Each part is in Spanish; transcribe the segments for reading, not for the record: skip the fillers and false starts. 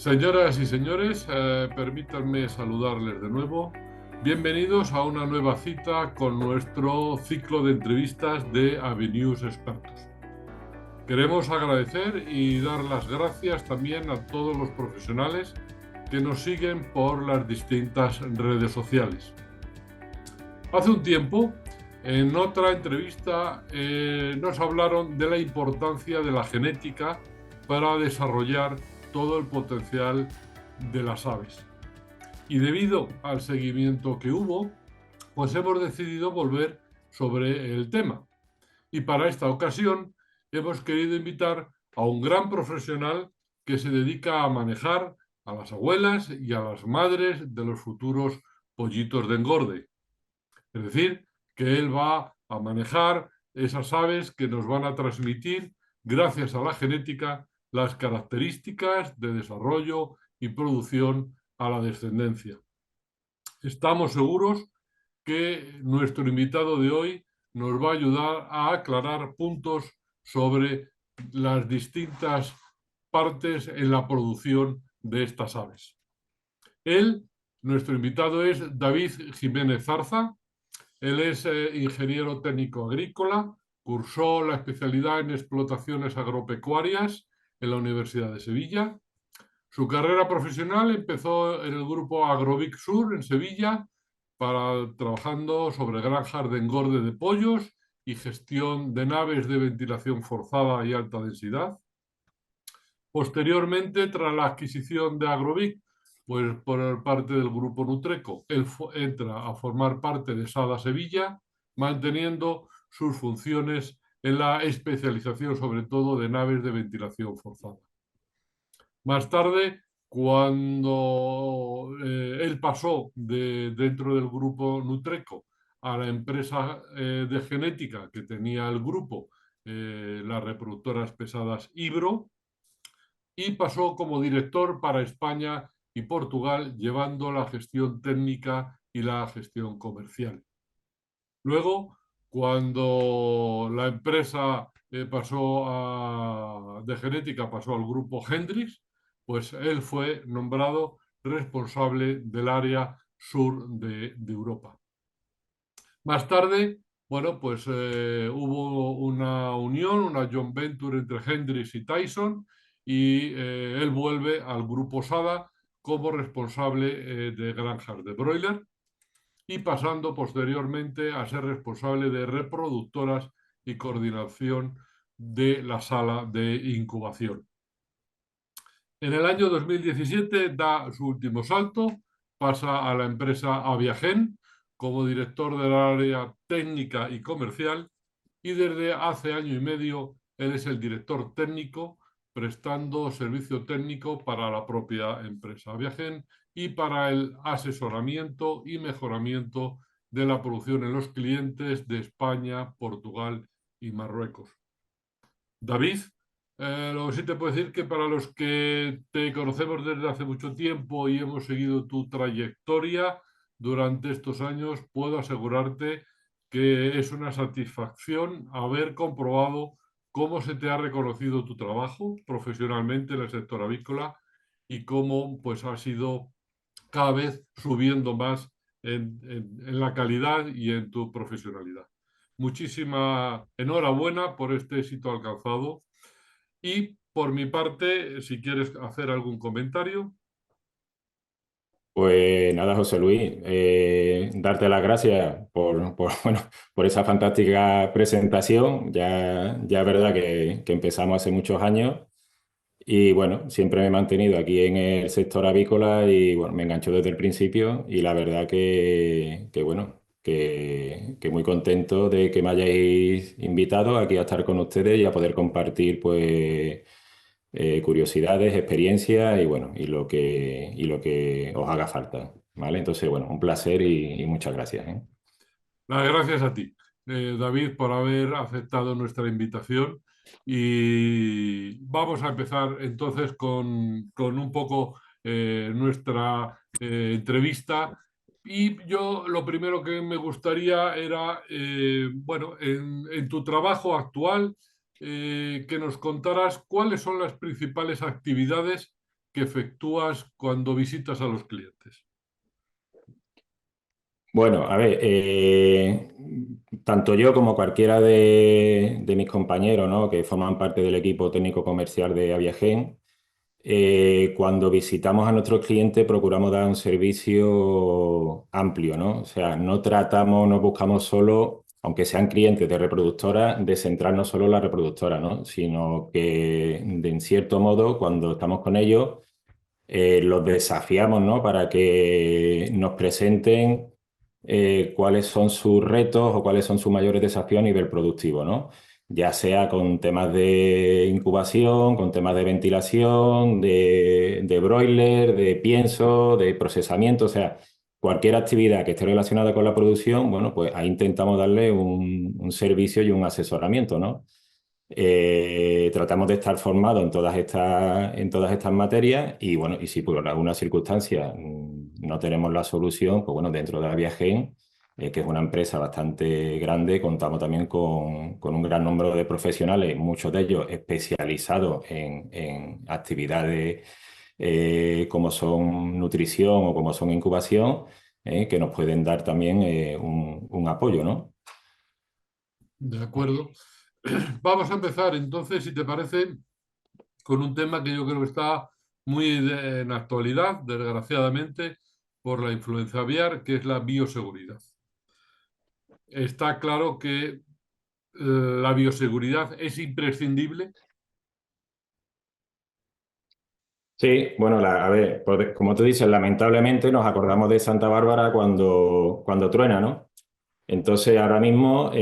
Señoras y señores, permítanme saludarles de nuevo. Bienvenidos a una nueva cita con nuestro ciclo de entrevistas de Avenues Expertos. Queremos agradecer y dar las gracias también a todos los profesionales que nos siguen por las distintas redes sociales. Hace un tiempo, en otra entrevista, nos hablaron de la importancia de la genética para desarrollar todo el potencial de las aves. Y debido al seguimiento que hubo, pues hemos decidido volver sobre el tema. Y para esta ocasión hemos querido invitar a un gran profesional que se dedica a manejar a las abuelas y a las madres de los futuros pollitos de engorde. Es decir, que él va a manejar esas aves que nos van a transmitir, gracias a la genética, las características de desarrollo y producción a la descendencia. Estamos seguros que nuestro invitado de hoy nos va a ayudar a aclarar puntos sobre las distintas partes en la producción de estas aves. Él, nuestro invitado, es David Jiménez Zarza. Él es ingeniero técnico agrícola, cursó la especialidad en explotaciones agropecuarias en la Universidad de Sevilla. Su carrera profesional empezó en el grupo Agrovic Sur en Sevilla, trabajando sobre granjas de engorde de pollos y gestión de naves de ventilación forzada y alta densidad. Posteriormente, tras la adquisición de Agrovic, pues por parte del grupo Nutreco, él entra a formar parte de Sada Sevilla, manteniendo sus funciones en la especialización, sobre todo de naves de ventilación forzada. Más tarde, cuando él pasó dentro del grupo Nutreco a la empresa de genética que tenía el grupo, las reproductoras pesadas Ibro, y pasó como director para España y Portugal, llevando la gestión técnica y la gestión comercial. Luego, cuando la empresa de genética pasó al grupo Hendrix, pues él fue nombrado responsable del área sur de Europa. Más tarde, bueno, pues hubo una unión, una joint venture entre Hendrix y Tyson, y él vuelve al grupo Sada como responsable de granjas de broiler y pasando posteriormente a ser responsable de reproductoras y coordinación de la sala de incubación. En el año 2017 da su último salto, pasa a la empresa Aviagen como director del área técnica y comercial, y desde hace año y medio él es el director técnico, prestando servicio técnico para la propia empresa Aviagen y para el asesoramiento y mejoramiento de la producción en los clientes de España, Portugal y Marruecos. David, lo que sí te puedo decir que para los que te conocemos desde hace mucho tiempo y hemos seguido tu trayectoria durante estos años, puedo asegurarte que es una satisfacción haber comprobado cómo se te ha reconocido tu trabajo profesionalmente en el sector avícola y cómo pues has ido cada vez subiendo más en la calidad y en tu profesionalidad. Muchísima enhorabuena por este éxito alcanzado y por mi parte, si quieres hacer algún comentario. Pues nada, José Luis, darte las gracias bueno, por esa fantástica presentación. Ya es verdad que empezamos hace muchos años y bueno, siempre me he mantenido aquí en el sector avícola y bueno, me enganchó desde el principio y la verdad que muy contento de que me hayáis invitado aquí a estar con ustedes y a poder compartir pues curiosidades, experiencias y bueno, y lo que os haga falta, ¿vale? Entonces, bueno, un placer y muchas gracias, ¿eh? Las gracias a ti, David, por haber aceptado nuestra invitación. Y vamos a empezar entonces con un poco nuestra entrevista. Y yo lo primero que me gustaría era, bueno, en tu trabajo actual, que nos contaras cuáles son las principales actividades que efectúas cuando visitas a los clientes? Bueno, a ver, tanto yo como cualquiera de mis compañeros, ¿no?, que forman parte del equipo técnico comercial de Aviagen, cuando visitamos a nuestros clientes procuramos dar un servicio amplio, ¿no? O sea, no tratamos, no buscamos solo, aunque sean clientes de reproductoras, de centrarnos solo en la reproductora, ¿no? Sino que, en cierto modo, cuando estamos con ellos, los desafiamos, ¿no?, para que nos presenten cuáles son sus retos o cuáles son sus mayores desafíos a nivel productivo, ¿no? Ya sea con temas de incubación, con temas de ventilación, de broiler, de pienso, de procesamiento, o sea, cualquier actividad que esté relacionada con la producción, bueno, pues ahí intentamos darle un servicio y un asesoramiento, ¿no? Tratamos de estar formados en todas estas materias y bueno, y si por alguna circunstancia no tenemos la solución, pues bueno, dentro de Aviagen, que es una empresa bastante grande, contamos también con un gran número de profesionales, muchos de ellos especializados en actividades como son nutrición o como son incubación, que nos pueden dar también un apoyo, ¿no? De acuerdo. Vamos a empezar entonces, si te parece, con un tema que yo creo que está muy en actualidad, desgraciadamente, por la influenza aviar, que es la bioseguridad. Está claro que la bioseguridad es imprescindible. Sí, bueno, a ver, como tú dices, lamentablemente nos acordamos de Santa Bárbara cuando truena, ¿no? Entonces, ahora mismo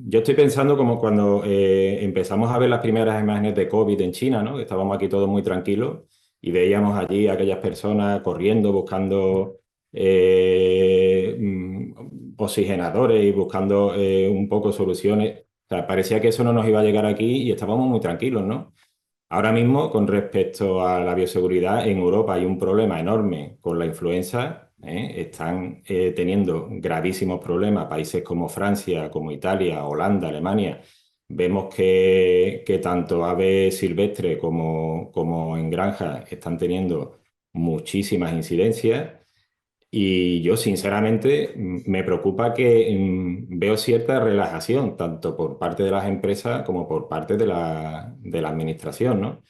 yo estoy pensando como cuando empezamos a ver las primeras imágenes de COVID en China, ¿no? Que estábamos aquí todos muy tranquilos y veíamos allí a aquellas personas corriendo, buscando oxigenadores y buscando un poco soluciones. O sea, parecía que eso no nos iba a llegar aquí y estábamos muy tranquilos, ¿no? Ahora mismo, con respecto a la bioseguridad, en Europa hay un problema enorme con la influenza. Están teniendo gravísimos problemas países como Francia, como Italia, Holanda, Alemania. Vemos que tanto aves silvestres como en granja están teniendo muchísimas incidencias. Y yo, sinceramente, me preocupa que veo cierta relajación, tanto por parte de las empresas como por parte de la administración, ¿no?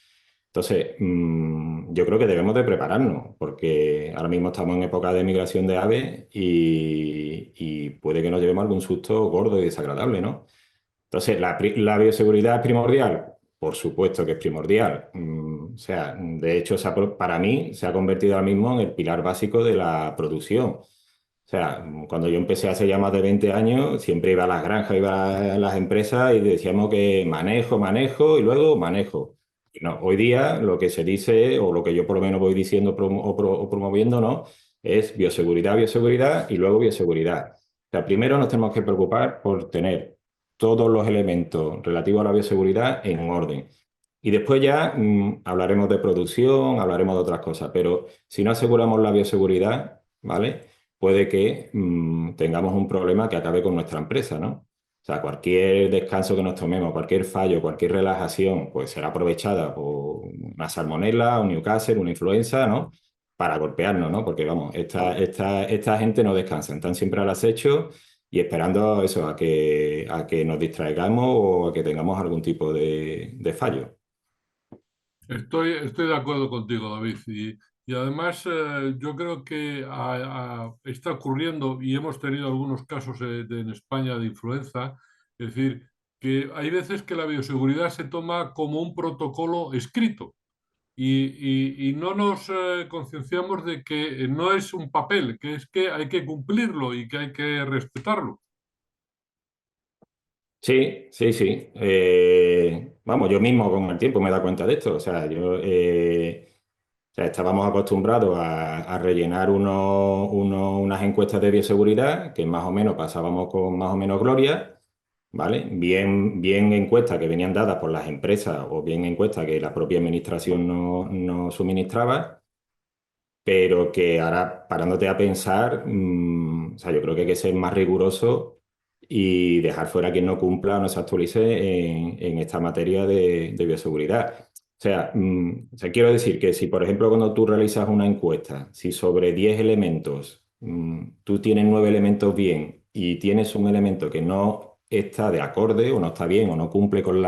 Entonces, yo creo que debemos de prepararnos, porque ahora mismo estamos en época de migración de aves y puede que nos llevemos algún susto gordo y desagradable, ¿no? Entonces, la bioseguridad es primordial. Por supuesto que es primordial. O sea, de hecho, para mí se ha convertido ahora mismo en el pilar básico de la producción. O sea, cuando yo empecé hace ya más de 20 años, siempre iba a las granjas, iba a las empresas y decíamos que manejo, manejo y luego manejo. Y no, hoy día lo que se dice, o lo que yo por lo menos voy diciendo o promoviendo, ¿no? Es bioseguridad, bioseguridad y luego bioseguridad. O sea, primero nos tenemos que preocupar por tener todos los elementos relativos a la bioseguridad en orden. Y después ya hablaremos de producción, hablaremos de otras cosas, pero si no aseguramos la bioseguridad, ¿vale? Puede que tengamos un problema que acabe con nuestra empresa, ¿no? O sea, cualquier descanso que nos tomemos, cualquier fallo, cualquier relajación, pues será aprovechada por una salmonela, un Newcastle, una influenza, ¿no? Para golpearnos, ¿no? Porque vamos, esta gente no descansa, están siempre al acecho y esperando eso, a que nos distraigamos o a que tengamos algún tipo de fallo. Estoy de acuerdo contigo, David. Y además yo creo que está ocurriendo, y hemos tenido algunos casos en España de influenza, es decir, que hay veces que la bioseguridad se toma como un protocolo escrito y no nos concienciamos de que no es un papel, que es que hay que cumplirlo y que hay que respetarlo. Sí, sí, sí. Vamos, yo mismo con el tiempo me he dado cuenta de esto. O sea, o sea, estábamos acostumbrados a rellenar unas encuestas de bioseguridad que más o menos pasábamos con más o menos gloria, ¿vale? Bien encuestas que venían dadas por las empresas o bien encuestas que la propia administración no suministraba, pero que ahora, parándote a pensar, o sea, yo creo que hay que ser más riguroso y dejar fuera a quien no cumpla o no se actualice en esta materia de bioseguridad. sea, o sea, quiero decir que si, por ejemplo, cuando tú realizas una encuesta, si sobre 10 elementos tú tienes 9 elementos bien y tienes un elemento que no está de acorde o no está bien o no cumple con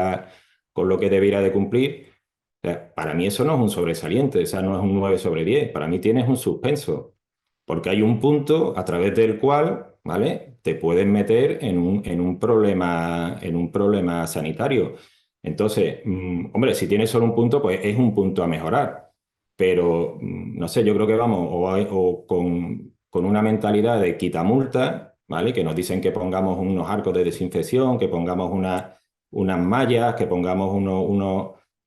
lo que debería de cumplir, o sea, para mí eso no es un sobresaliente, o sea, no es un 9 sobre 10, para mí tienes un suspenso, porque hay un punto a través del cual, ¿vale? Te puedes meter en un problema sanitario. Entonces, hombre, si tienes solo un punto, pues es un punto a mejorar. Pero, no sé, yo creo que vamos o con una mentalidad de quitamulta, ¿vale? Que nos dicen que pongamos unos arcos de desinfección, que pongamos unas mallas, que pongamos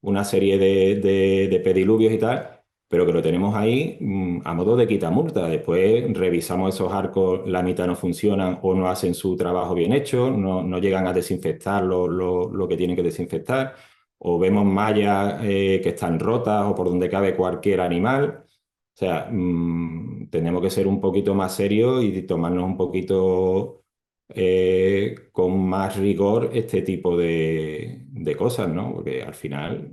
una serie de pediluvios y tal, pero que lo tenemos ahí a modo de quitamulta. Después revisamos esos arcos, la mitad no funcionan o no hacen su trabajo bien hecho, no llegan a desinfectar lo que tienen que desinfectar, o vemos mallas que están rotas o por donde cabe cualquier animal. O sea, tenemos que ser un poquito más serios y tomarnos un poquito con más rigor este tipo de cosas, ¿no? Porque al final,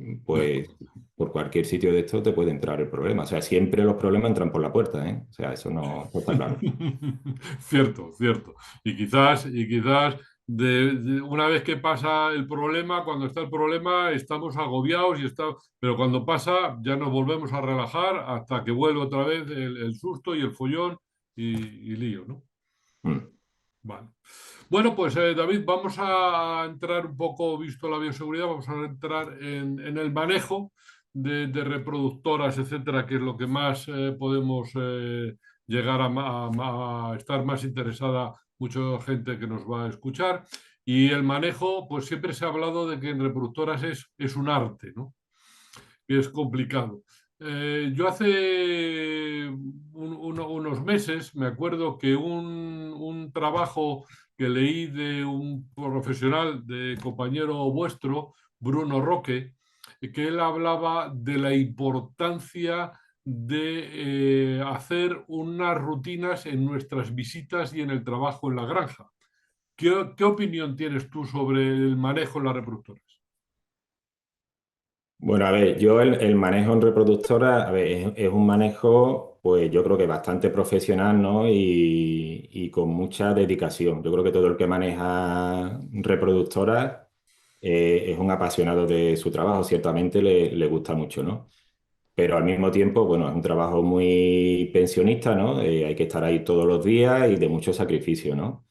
De pues acuerdo. por cualquier sitio de esto te puede entrar el problema. O sea, siempre los problemas entran por la puerta, ¿eh? O sea, eso está claro. Cierto, cierto. Y quizás una vez que pasa el problema, cuando está el problema, estamos agobiados pero cuando pasa ya nos volvemos a relajar hasta que vuelve otra vez el susto y el follón y lío, ¿no? Mm. Vale. Bueno, pues David, vamos a entrar un poco, visto la bioseguridad, vamos a entrar en el manejo de reproductoras, etcétera, que es lo que más podemos llegar a estar más interesada mucha gente que nos va a escuchar. Y el manejo, pues siempre se ha hablado de que en reproductoras es un arte, ¿no? Que es complicado. Yo hace unos meses me acuerdo que un trabajo que leí de un profesional, de compañero vuestro, Bruno Roque, que él hablaba de la importancia de hacer unas rutinas en nuestras visitas y en el trabajo en la granja. ¿Qué opinión tienes tú sobre el manejo en las reproductoras? Bueno, a ver, yo el manejo en reproductora, a ver, es un manejo, pues yo creo que bastante profesional, ¿no? Y con mucha dedicación. Yo creo que todo el que maneja reproductoras es un apasionado de su trabajo, ciertamente le gusta mucho, ¿no? Pero al mismo tiempo, bueno, es un trabajo muy pensionista, ¿no? Hay que estar ahí todos los días y de mucho sacrificio, ¿no?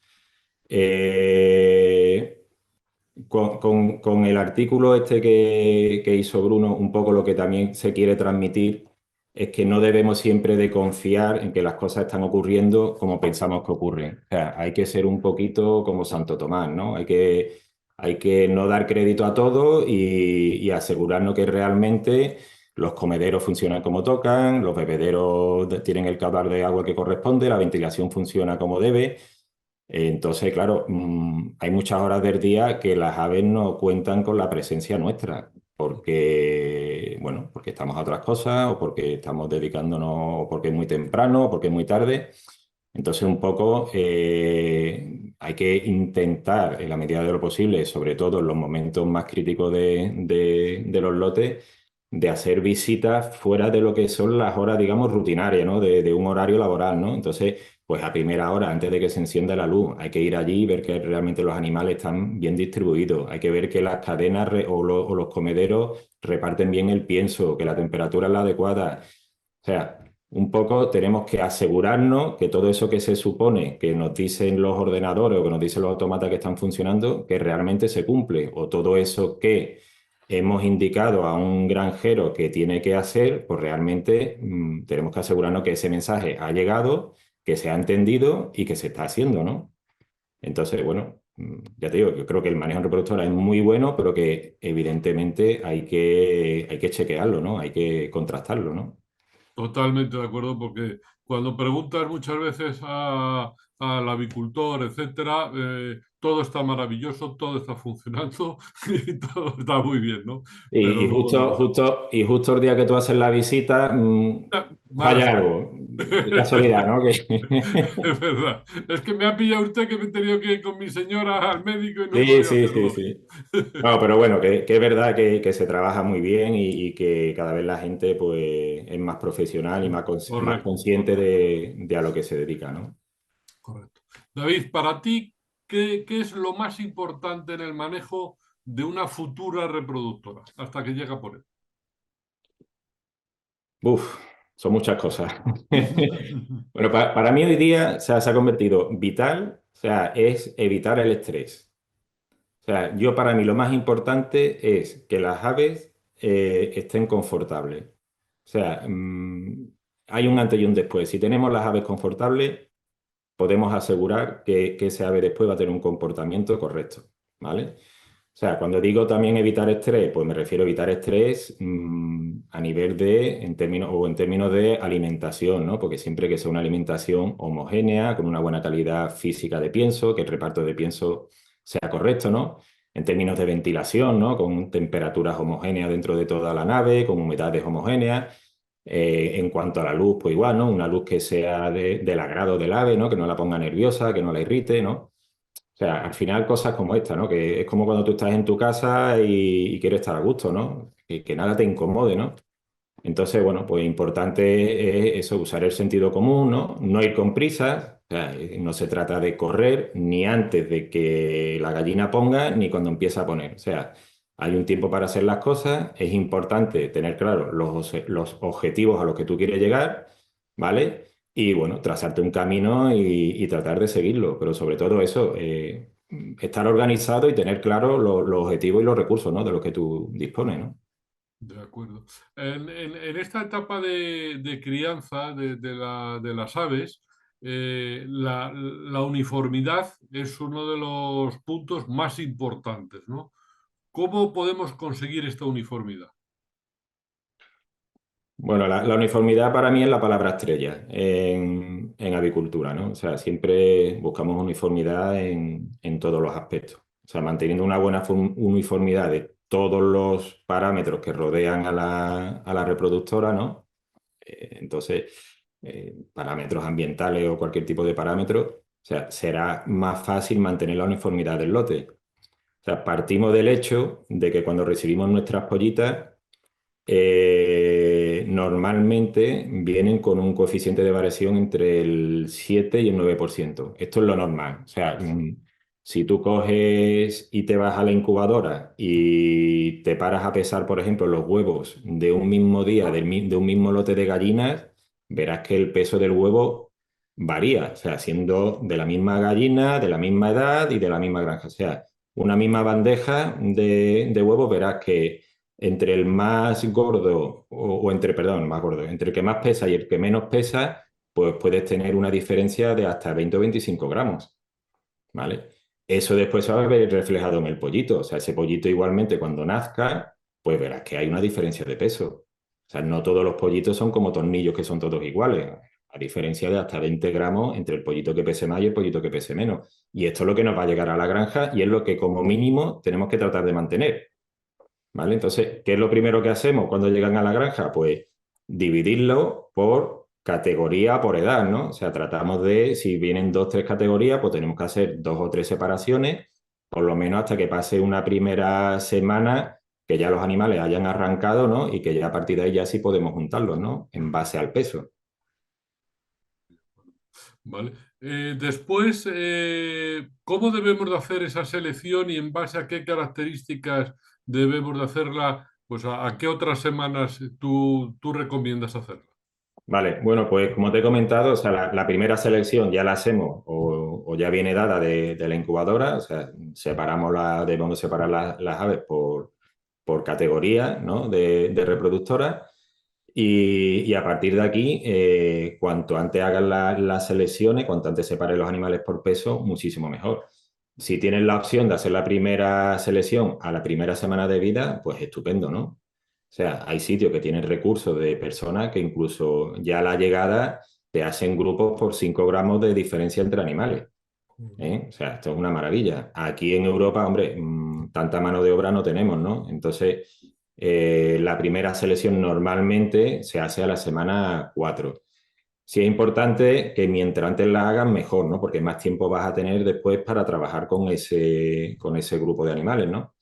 Eh, con el artículo este que hizo Bruno, un poco lo que también se quiere transmitir es que no debemos siempre de confiar en que las cosas están ocurriendo como pensamos que ocurren. O sea, hay que ser un poquito como Santo Tomás, ¿no? Hay que no dar crédito a todo y asegurarnos que realmente los comederos funcionan como tocan, los bebederos tienen el caudal de agua que corresponde, la ventilación funciona como debe. Entonces, claro, hay muchas horas del día que las aves no cuentan con la presencia nuestra, porque, bueno, porque estamos a otras cosas, o porque estamos dedicándonos, o porque es muy temprano, o porque es muy tarde. Entonces, un poco hay que intentar, en la medida de lo posible, sobre todo en los momentos más críticos de los lotes, de hacer visitas fuera de lo que son las horas, digamos, rutinarias, ¿no? De un horario laboral, ¿no? Entonces, pues a primera hora, antes de que se encienda la luz, hay que ir allí y ver que realmente los animales están bien distribuidos. Hay que ver que las cadenas o los comederos reparten bien el pienso, que la temperatura es la adecuada. O sea, un poco tenemos que asegurarnos que todo eso que se supone que nos dicen los ordenadores o que nos dicen los automatas que están funcionando, que realmente se cumple. O todo eso que hemos indicado a un granjero que tiene que hacer, pues realmente tenemos que asegurarnos que ese mensaje ha llegado, que se ha entendido y que se está haciendo, ¿no? Entonces, bueno, ya te digo, yo creo que el manejo en reproductora es muy bueno, pero que evidentemente hay que chequearlo, ¿no? Hay que contrastarlo, ¿no? Totalmente de acuerdo, porque cuando preguntas muchas veces al avicultor, etcétera, todo está maravilloso, todo está funcionando y todo está muy bien, ¿no? Pero Y luego justo el día que tú haces la visita, Mala falla suerte. algo, de casualidad, ¿no? Es verdad. Es que me ha pillado usted que me he tenido que ir con mi señora al médico y no he Sí, podido sí, sí, hacerlo. sí. No, pero bueno, que es verdad que se trabaja muy bien y que cada vez la gente pues, es más profesional y más Correcto, consciente de a lo que se dedica, ¿no? correcto. David, para ti, ¿qué es lo más importante en el manejo de una futura reproductora hasta que llega por él? Uf, son muchas cosas. Bueno, para mí hoy día se ha convertido vital, o sea, es evitar el estrés. O sea, yo para mí lo más importante es que las aves estén confortables. O sea, hay un antes y un después. Si tenemos las aves confortables, podemos asegurar que ese ave después va a tener un comportamiento correcto, ¿vale? O sea, cuando digo también evitar estrés, pues me refiero a evitar estrés a nivel de, en términos de alimentación, ¿no? Porque siempre que sea una alimentación homogénea, con una buena calidad física de pienso, que el reparto de pienso sea correcto, ¿no? En términos de ventilación, ¿no? Con temperaturas homogéneas dentro de toda la nave, con humedades homogéneas. En cuanto a la luz, pues igual, ¿no? Una luz que sea del agrado del ave, ¿no? Que no la ponga nerviosa, que no la irrite, ¿no? O sea, al final cosas como esta, ¿no? Que es como cuando tú estás en tu casa y quieres estar a gusto, ¿no? Que nada te incomode, ¿no? Entonces, bueno, pues importante es eso, usar el sentido común, ¿no? No ir con prisas, o sea, no se trata de correr ni antes de que la gallina ponga ni cuando empieza a poner. O sea, hay un tiempo para hacer las cosas, es importante tener claro los objetivos a los que tú quieres llegar, ¿vale? Y bueno, trazarte un camino y tratar de seguirlo, pero sobre todo eso, estar organizado y tener claro los objetivos y los recursos, ¿no? De los que tú dispones, ¿no? De acuerdo. En esta etapa de crianza de las aves, la uniformidad es uno de los puntos más importantes, ¿no? ¿Cómo podemos conseguir esta uniformidad? Bueno, la uniformidad para mí es la palabra estrella en avicultura, ¿no? O sea, siempre buscamos uniformidad en todos los aspectos. O sea, manteniendo una buena uniformidad de todos los parámetros que rodean a la reproductora, ¿no? Entonces, parámetros ambientales o cualquier tipo de parámetro, o sea, será más fácil mantener la uniformidad del lote. O sea, partimos del hecho de que cuando recibimos nuestras pollitas, normalmente vienen con un coeficiente de variación entre el 7 y el 9%. Esto es lo normal. O sea, si tú coges y te vas a la incubadora y te paras a pesar, por ejemplo, los huevos de un mismo día, de un mismo lote de gallinas, verás que el peso del huevo varía. O sea, siendo de la misma gallina, de la misma edad y de la misma granja. O sea, una misma bandeja de huevos, verás que entre el más gordo, perdón, más gordo, entre el que más pesa y el que menos pesa, pues puedes tener una diferencia de hasta 20 o 25 gramos, ¿vale? Eso después se va a ver reflejado en el pollito. O sea, ese pollito igualmente cuando nazca, pues verás que hay una diferencia de peso. O sea, no todos los pollitos son como tornillos que son todos iguales. A diferencia de hasta 20 gramos entre el pollito que pese más y el pollito que pese menos. Y esto es lo que nos va a llegar a la granja y es lo que como mínimo tenemos que tratar de mantener. ¿Vale? Entonces, ¿qué es lo primero que hacemos cuando llegan a la granja? Pues dividirlo por categoría, por edad, ¿no? O sea, tratamos de, si vienen dos, tres categorías, pues tenemos que hacer dos o tres separaciones, por lo menos hasta que pase una primera semana que ya los animales hayan arrancado, ¿no? Y que ya a partir de ahí ya sí podemos juntarlos, ¿no? En base al peso. ¿Vale? Después, ¿cómo debemos de hacer esa selección y en base a qué características debemos de hacerla? Pues a qué otras semanas tú recomiendas hacerla. Vale, bueno, pues como te he comentado, o sea, la primera selección ya la hacemos o ya viene dada de la incubadora, o sea, debemos separar las aves por categoría, ¿no? de reproductora y a partir de aquí, cuanto antes hagan las selecciones, cuanto antes separen los animales por peso, muchísimo mejor. Si tienes la opción de hacer la primera selección a la primera semana de vida, pues estupendo, ¿no? O sea, hay sitios que tienen recursos de personas que incluso ya a la llegada te hacen grupos por 5 gramos de diferencia entre animales. ¿Eh? O sea, esto es una maravilla. Aquí en Europa, hombre, tanta mano de obra no tenemos, ¿no? Entonces, La primera selección normalmente se hace a la semana 4. Sí es importante que mientras antes la hagas, mejor, ¿no? Porque más tiempo vas a tener después para trabajar con ese grupo de animales, ¿no?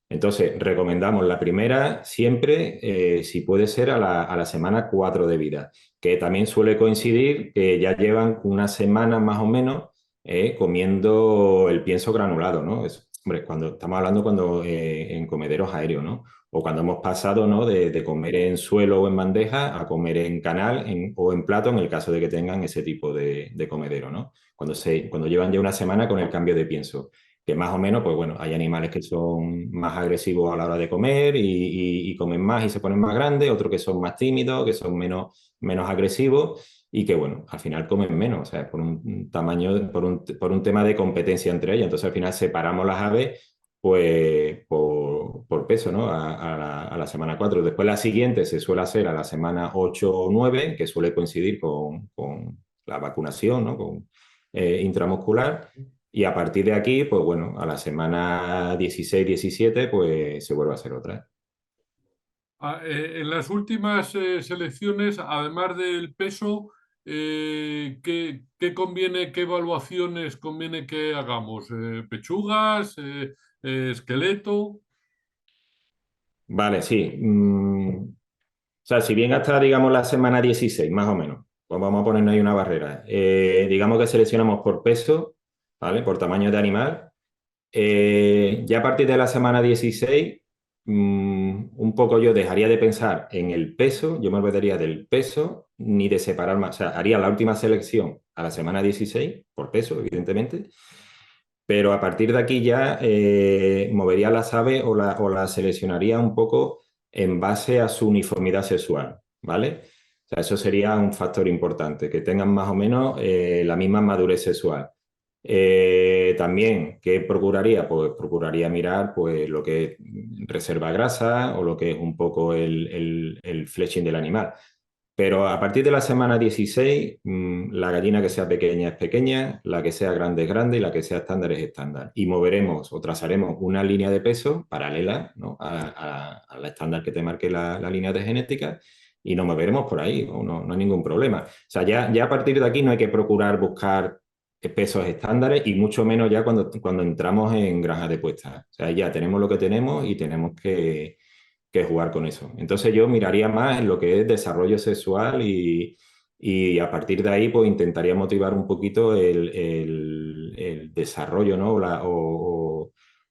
Entonces, recomendamos la primera siempre, si puede ser, a la semana 4 de vida, que también suele coincidir que ya llevan una semana más o menos comiendo el pienso granulado, ¿no? Hombre, cuando estamos hablando cuando en comederos aéreos, ¿no? O cuando hemos pasado, ¿no? De comer en suelo o en bandeja a comer en canal o en plato, en el caso de que tengan ese tipo de comedero, ¿no? Cuando llevan ya una semana con el cambio de pienso que más o menos, pues bueno, hay animales que son más agresivos a la hora de comer y comen más y se ponen más grandes, otros que son más tímidos, que son menos agresivos y que, bueno, al final comen menos, o sea, por un tamaño, por un tema de competencia entre ellas. Entonces, al final separamos las aves, pues, por peso, ¿no? A la semana 4. Después la siguiente se suele hacer a la semana 8 o 9, que suele coincidir con la vacunación, ¿no? Con intramuscular. Y a partir de aquí, pues bueno, a la semana 16-17, pues se vuelve a hacer otra. En las últimas selecciones, además del peso, ¿qué conviene, qué evaluaciones conviene que hagamos? ¿Pechugas? ¿Esqueleto? Vale, sí. O sea, si bien hasta, digamos, la semana 16 más o menos, pues vamos a ponernos ahí una barrera. Digamos que seleccionamos por peso, ¿vale? Por tamaño de animal. Ya a partir de la semana 16, un poco yo dejaría de pensar en el peso, yo me olvidaría del peso, ni de separar más. O sea, haría la última selección a la semana 16, por peso, evidentemente, pero a partir de aquí ya movería las aves o la seleccionaría un poco en base a su uniformidad sexual, ¿vale? O sea, eso sería un factor importante, que tengan más o menos la misma madurez sexual. También, ¿qué procuraría? Pues procuraría mirar pues, lo que es reserva grasa o lo que es un poco el fleshing del animal. Pero a partir de la semana 16, la gallina que sea pequeña es pequeña, la que sea grande es grande y la que sea estándar es estándar. Y moveremos o trazaremos una línea de peso paralela, ¿no? A la estándar que te marque la línea de genética y nos moveremos por ahí, no hay ningún problema. O sea, ya a partir de aquí no hay que procurar buscar pesos estándares y mucho menos ya cuando entramos en granja de puestas. O sea, ya tenemos lo que tenemos y tenemos que jugar con eso. Entonces yo miraría más en lo que es desarrollo sexual y a partir de ahí pues intentaría motivar un poquito el desarrollo, ¿no?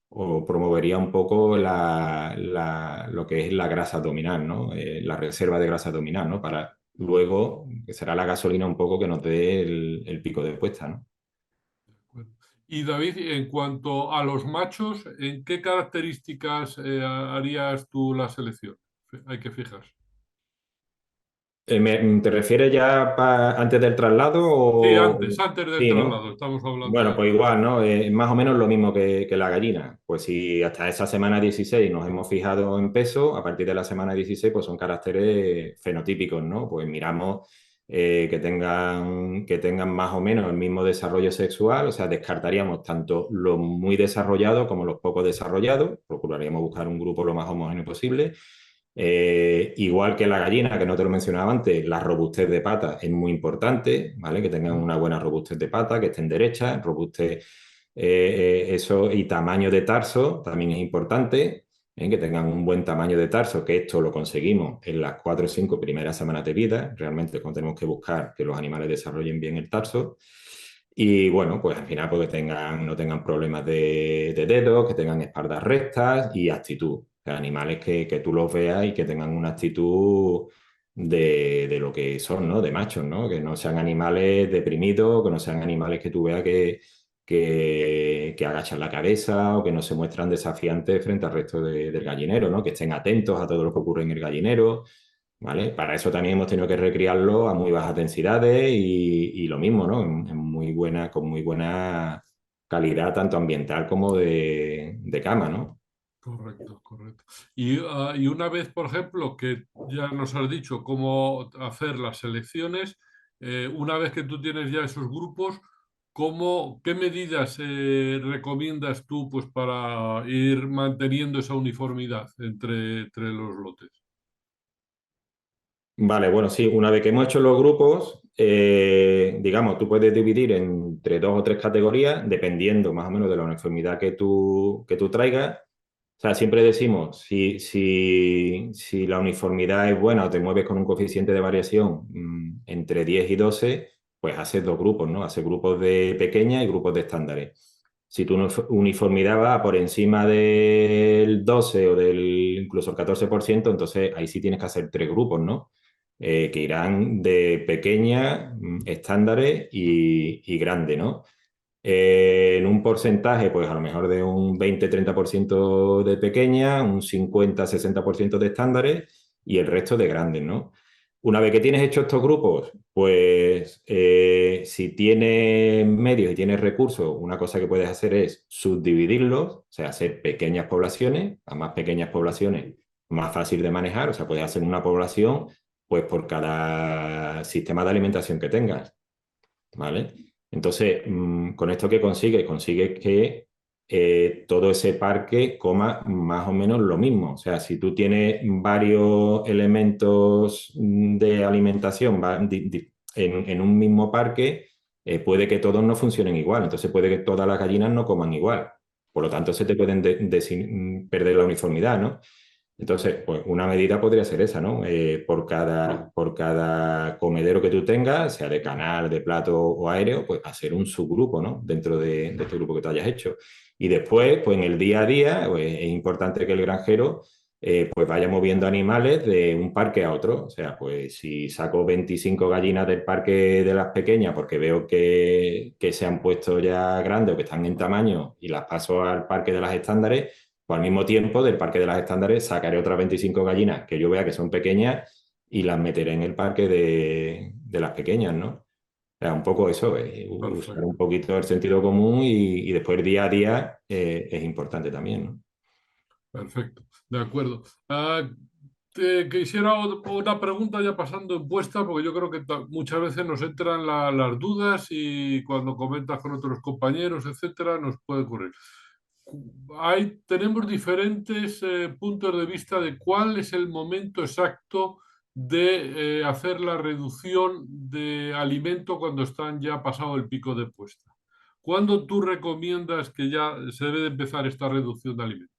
O promovería un poco lo que es la grasa abdominal, ¿no? La reserva de grasa abdominal, ¿no? Para luego, que será la gasolina un poco que nos dé el pico de puesta, ¿no? Y David, en cuanto a los machos, ¿en qué características harías tú la selección? Hay que fijarse. ¿Te refieres ya antes del traslado Sí, o...? antes del Sí, ¿no? traslado, estamos hablando Bueno, de... pues igual, ¿no? Más o menos lo mismo que la gallina. Pues si hasta esa semana 16 nos hemos fijado en peso, a partir de la semana 16 pues son caracteres fenotípicos, ¿no? Pues miramos que tengan más o menos el mismo desarrollo sexual, o sea, descartaríamos tanto los muy desarrollados como los poco desarrollados, procuraríamos buscar un grupo lo más homogéneo posible. Igual que la gallina, que no te lo mencionaba antes, la robustez de patas es muy importante, ¿vale? Que tengan una buena robustez de pata, que estén derechas, robustez, eso y tamaño de tarso también es importante, que tengan un buen tamaño de tarso, que esto lo conseguimos en las 4 o 5 primeras semanas de vida. Realmente cuando tenemos que buscar que los animales desarrollen bien el tarso. Y bueno, pues al final pues, no tengan problemas de dedos, que tengan espaldas rectas y actitud. O sea, animales que tú los veas y que tengan una actitud de lo que son, ¿no? De machos, ¿no? Que no sean animales deprimidos, que no sean animales que tú veas que agachan la cabeza o que no se muestran desafiantes frente al resto del gallinero, ¿no? Que estén atentos a todo lo que ocurre en el gallinero, ¿vale? Para eso también hemos tenido que recriarlo a muy bajas densidades y lo mismo, ¿no? Con muy buena calidad, tanto ambiental como de cama, ¿no? Correcto, correcto. Y una vez, por ejemplo, que ya nos has dicho cómo hacer las selecciones, una vez que tú tienes ya esos grupos, ¿Qué medidas recomiendas tú pues, para ir manteniendo esa uniformidad entre los lotes? Vale, bueno, sí, una vez que hemos hecho los grupos, digamos, tú puedes dividir entre dos o tres categorías, dependiendo más o menos de la uniformidad que tú traigas. O sea, siempre decimos, si la uniformidad es buena o te mueves con un coeficiente de variación entre 10 y 12, pues haces dos grupos, ¿no? Haces grupos de pequeñas y grupos de estándares. Si tu uniformidad va por encima del 12 o del incluso el 14%, entonces ahí sí tienes que hacer tres grupos, ¿no? Que irán de pequeña, estándares y grande, ¿no? En un porcentaje, pues a lo mejor de un 20-30% de pequeña, un 50-60% de estándares y el resto de grandes, ¿no? Una vez que tienes hecho estos grupos, pues si tienes medios y tienes recursos, una cosa que puedes hacer es subdividirlos, o sea, hacer pequeñas poblaciones, a más pequeñas poblaciones, más fácil de manejar, o sea, puedes hacer una población pues por cada sistema de alimentación que tengas. ¿Vale? Entonces, ¿con esto qué consigues? Consigues que todo ese parque coma más o menos lo mismo. O sea, si tú tienes varios elementos de alimentación en un mismo parque, puede que todos no funcionen igual. Entonces, puede que todas las gallinas no coman igual. Por lo tanto, se te pueden perder la uniformidad, ¿no? Entonces, pues una medida podría ser esa, ¿no? Por cada comedero que tú tengas, sea de canal, de plato o aéreo, pues hacer un subgrupo, ¿no? Dentro de este grupo que tú hayas hecho. Y después, pues en el día a día, pues, es importante que el granjero pues vaya moviendo animales de un parque a otro. O sea, pues si saco 25 gallinas del parque de las pequeñas porque veo que se han puesto ya grandes o que están en tamaño y las paso al parque de las estándares, pues al mismo tiempo, del parque de las estándares sacaré otras 25 gallinas que yo vea que son pequeñas y las meteré en el parque de las pequeñas, ¿no? O sea, un poco eso, usar Perfecto. un poquito el sentido común y después día a día es importante también, ¿no? Perfecto, de acuerdo. Te quisiera una pregunta ya pasando en puesta, porque yo creo que muchas veces nos entran las dudas y cuando comentas con otros compañeros, etcétera, nos puede ocurrir. Tenemos diferentes puntos de vista de cuál es el momento exacto de hacer la reducción de alimento cuando están ya pasado el pico de puesta. ¿Cuándo tú recomiendas que ya se debe de empezar esta reducción de alimento?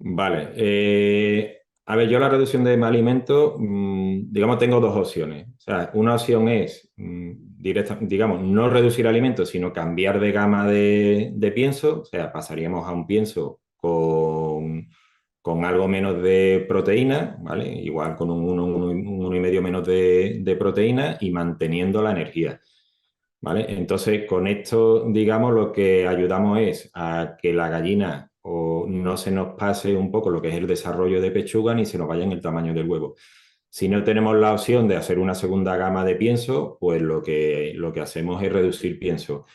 Vale. A ver, yo la reducción de alimentos, digamos, tengo dos opciones. O sea, una opción es, digamos, no reducir alimentos, sino cambiar de gama de pienso. O sea, pasaríamos a un pienso con algo menos de proteína, ¿vale? Igual con un 1,5 menos de proteína y manteniendo la energía. ¿Vale? Entonces, con esto, digamos, lo que ayudamos es a que la gallina o no se nos pase un poco lo que es el desarrollo de pechuga ni se nos vaya en el tamaño del huevo. Si no tenemos la opción de hacer una segunda gama de pienso, pues lo que hacemos es reducir pienso.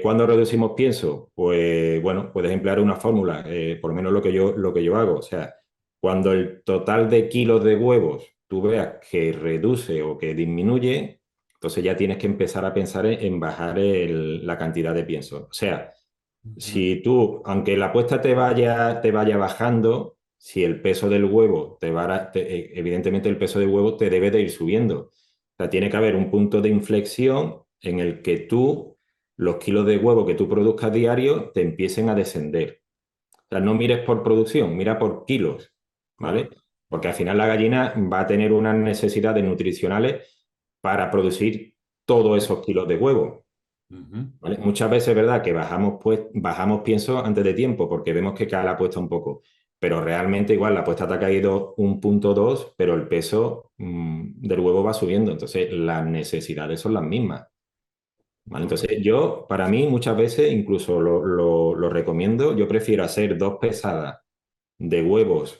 ¿Cuándo reducimos pienso? Pues bueno, puedes emplear una fórmula, por lo menos lo que yo hago. O sea, cuando el total de kilos de huevos tú veas que reduce o que disminuye, entonces ya tienes que empezar a pensar en bajar la cantidad de pienso. O sea, Ujú. si tú, aunque la apuesta te vaya bajando, si el peso del huevo evidentemente el peso del huevo te debe de ir subiendo. O sea, tiene que haber un punto de inflexión en el que los kilos de huevo que tú produzcas diario te empiecen a descender. O sea, no mires por producción, mira por kilos, ¿vale? Correcto. Porque al final la gallina va a tener unas necesidades nutricionales para producir todos esos kilos de huevo. Ujú. ¿Vale? Muchas veces es verdad que bajamos pienso antes de tiempo porque vemos que cae la apuesta un poco, pero realmente igual la apuesta te ha caído 1,2, pero el peso del huevo va subiendo, entonces las necesidades son las mismas. ¿Vale? Correcto. Entonces yo, para mí, muchas veces incluso lo recomiendo, yo prefiero hacer dos pesadas de huevos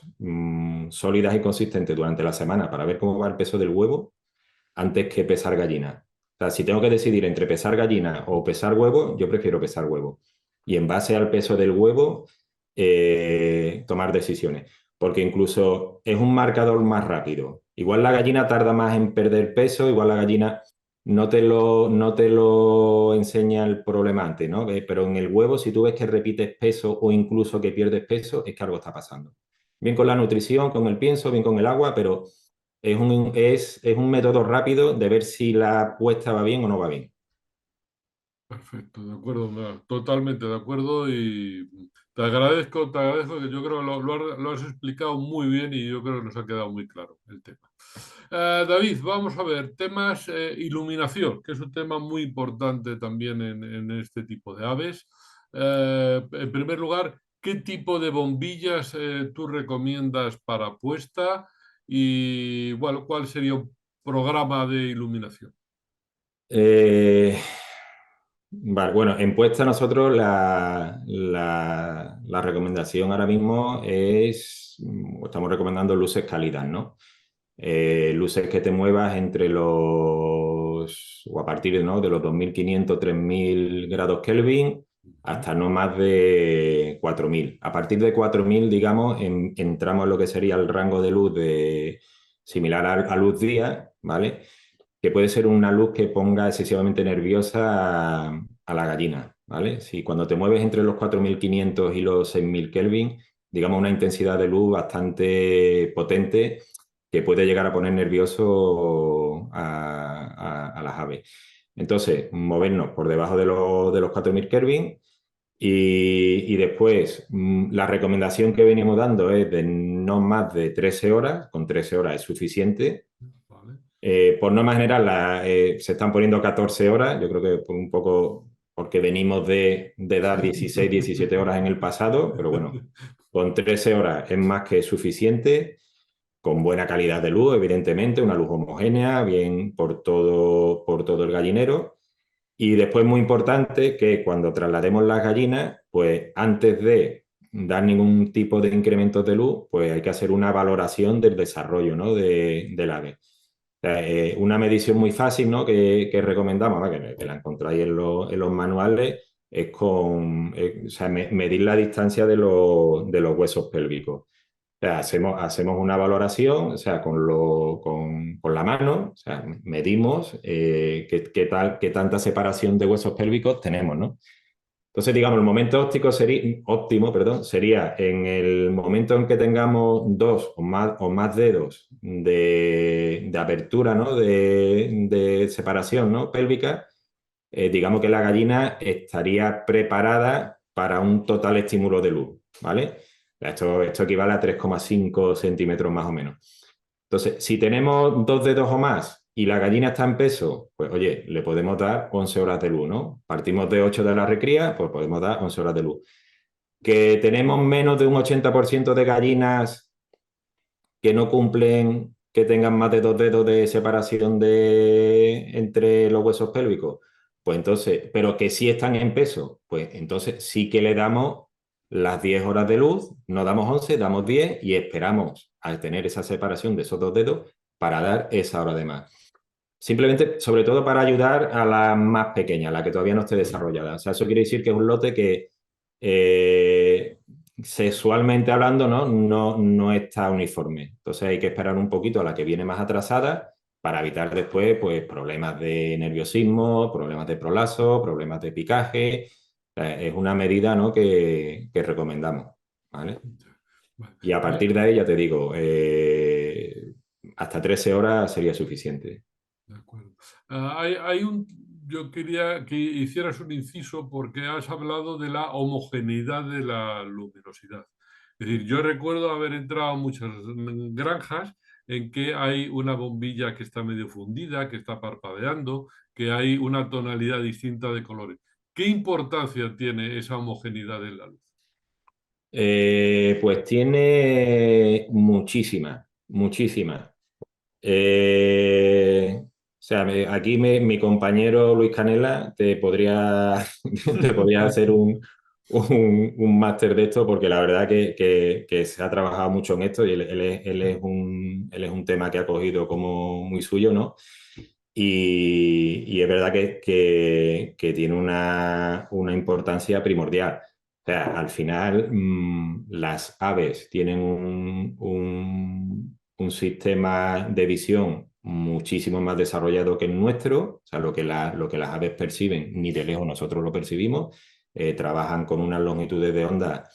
sólidas y consistentes durante la semana para ver cómo va el peso del huevo antes que pesar gallina. O sea, si tengo que decidir entre pesar gallina o pesar huevo, yo prefiero pesar huevo. Y en base al peso del huevo, tomar decisiones. Porque incluso es un marcador más rápido. Igual la gallina tarda más en perder peso, igual la gallina no te lo enseña el problemante, ¿no? Pero en el huevo, si tú ves que repites peso o incluso que pierdes peso, es que algo está pasando. Bien con la nutrición, con el pienso, bien con el agua, pero es un método rápido de ver si la apuesta va bien o no va bien. Perfecto, de acuerdo, totalmente de acuerdo y te agradezco que yo creo que lo has explicado muy bien y yo creo que nos ha quedado muy claro el tema. David, vamos a ver, temas iluminación, que es un tema muy importante también en este tipo de aves. En primer lugar, ¿qué tipo de bombillas tú recomiendas para puesta? Y bueno, ¿cuál sería un programa de iluminación? Eh, vale, bueno, en puesta nosotros la recomendación ahora mismo es, estamos recomendando luces cálidas, ¿no? Luces que te muevas entre o a partir, ¿no?, de los 2500, 3000 grados Kelvin Ujú. hasta no más de 4000. A partir de 4000, digamos, entramos en lo que sería el rango de luz similar a luz día, ¿vale? Que puede ser una luz que ponga excesivamente nerviosa a la gallina, ¿vale? Si cuando te mueves entre los 4500 y los 6000 Kelvin, digamos una intensidad de luz bastante potente que puede llegar a poner nervioso a las aves. Entonces, movernos por debajo de los 4000 Kelvin y después la recomendación que venimos dando es de no más de 13 horas, con 13 horas es suficiente. Vale. Por norma general se están poniendo 14 horas, yo creo que por un poco porque venimos de dar 16, 17 horas en el pasado, pero bueno, con 13 horas es más que suficiente, con buena calidad de luz, evidentemente, una luz homogénea, bien por todo el gallinero. Y después muy importante que cuando traslademos las gallinas, pues antes de dar ningún tipo de incrementos de luz, pues hay que hacer una valoración del desarrollo, ¿no?, del ave. O sea, una medición muy fácil, ¿no?, que recomendamos, ¿no?, que la encontráis en los manuales, es o sea, medir la distancia de los huesos pélvicos. O sea, hacemos una valoración, o sea, con la mano, o sea, medimos qué tanta separación de huesos pélvicos tenemos, ¿no? Entonces, digamos, el momento óptimo, perdón, sería en el momento en que tengamos dos o más dedos de apertura, ¿no?, de separación, ¿no?, pélvica, digamos que la gallina estaría preparada para un total estímulo de luz, ¿vale? Esto equivale a 3,5 centímetros más o menos. Entonces, si tenemos dos dedos o más y la gallina está en peso, pues oye, le podemos dar 11 horas de luz, ¿no? Partimos de 8 de la recría, pues podemos dar 11 horas de luz. Que tenemos menos de un 80% de gallinas que no cumplen, que tengan más de dos dedos de separación entre los huesos pélvicos, pues entonces, pero que sí están en peso, pues entonces sí que le damos las 10 horas de luz, no damos 11, damos 10 y esperamos al tener esa separación de esos dos dedos para dar esa hora de más. Simplemente, sobre todo para ayudar a la más pequeña, la que todavía no esté desarrollada. O sea, eso quiere decir que es un lote que eh, sexualmente hablando, no está uniforme. Entonces hay que esperar un poquito a la que viene más atrasada para evitar después, pues, problemas de nerviosismo, problemas de prolazo, problemas de picaje. O sea, es una medida, ¿no?, que recomendamos, ¿vale? Vale. Y a partir de ahí, ya te digo, hasta 13 horas sería suficiente. De acuerdo. Yo quería que hicieras un inciso porque has hablado de la homogeneidad de la luminosidad. Es decir, yo recuerdo haber entrado a muchas granjas en que hay una bombilla que está medio fundida, que está parpadeando, que hay una tonalidad distinta de colores. ¿Qué importancia tiene esa homogeneidad en la luz? Pues tiene muchísimas, muchísimas. O sea, mi compañero Luis Canela te podría hacer un máster de esto, porque la verdad que se ha trabajado mucho en esto y él es un tema que ha cogido como muy suyo, ¿no? Y es verdad que tiene una importancia primordial. O sea, al final las aves tienen un sistema de visión muchísimo más desarrollado que el nuestro, o sea, lo que las aves perciben, ni de lejos nosotros lo percibimos. Trabajan con unas longitudes de onda,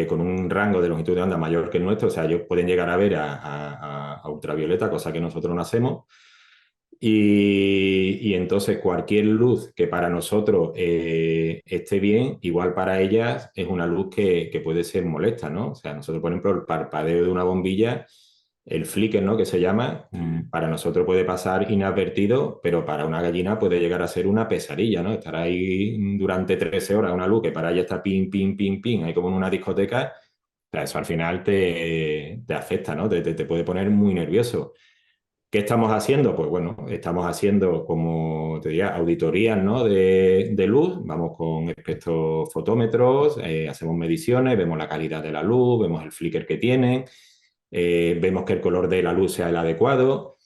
con un rango de longitud de onda mayor que el nuestro, o sea, ellos pueden llegar a ver a ultravioleta, cosa que nosotros no hacemos. Y entonces cualquier luz que para nosotros esté bien, igual para ellas es una luz que puede ser molesta, ¿no? O sea, nosotros, por ejemplo, el parpadeo de una bombilla, el flicker, ¿no? Que se llama, para nosotros puede pasar inadvertido, pero para una gallina puede llegar a ser una pesadilla, ¿no? Estar ahí durante 13 horas una luz que para ella está pim, pim, pim, pim, ahí como en una discoteca, o sea, eso al final te afecta, ¿no? Te puede poner muy nervioso. ¿Qué estamos haciendo? Pues bueno, estamos haciendo, como te diría, auditorías, ¿no? de luz. Vamos con espectrofotómetros, hacemos mediciones, vemos la calidad de la luz, vemos el flicker que tienen, vemos que el color de la luz sea el adecuado.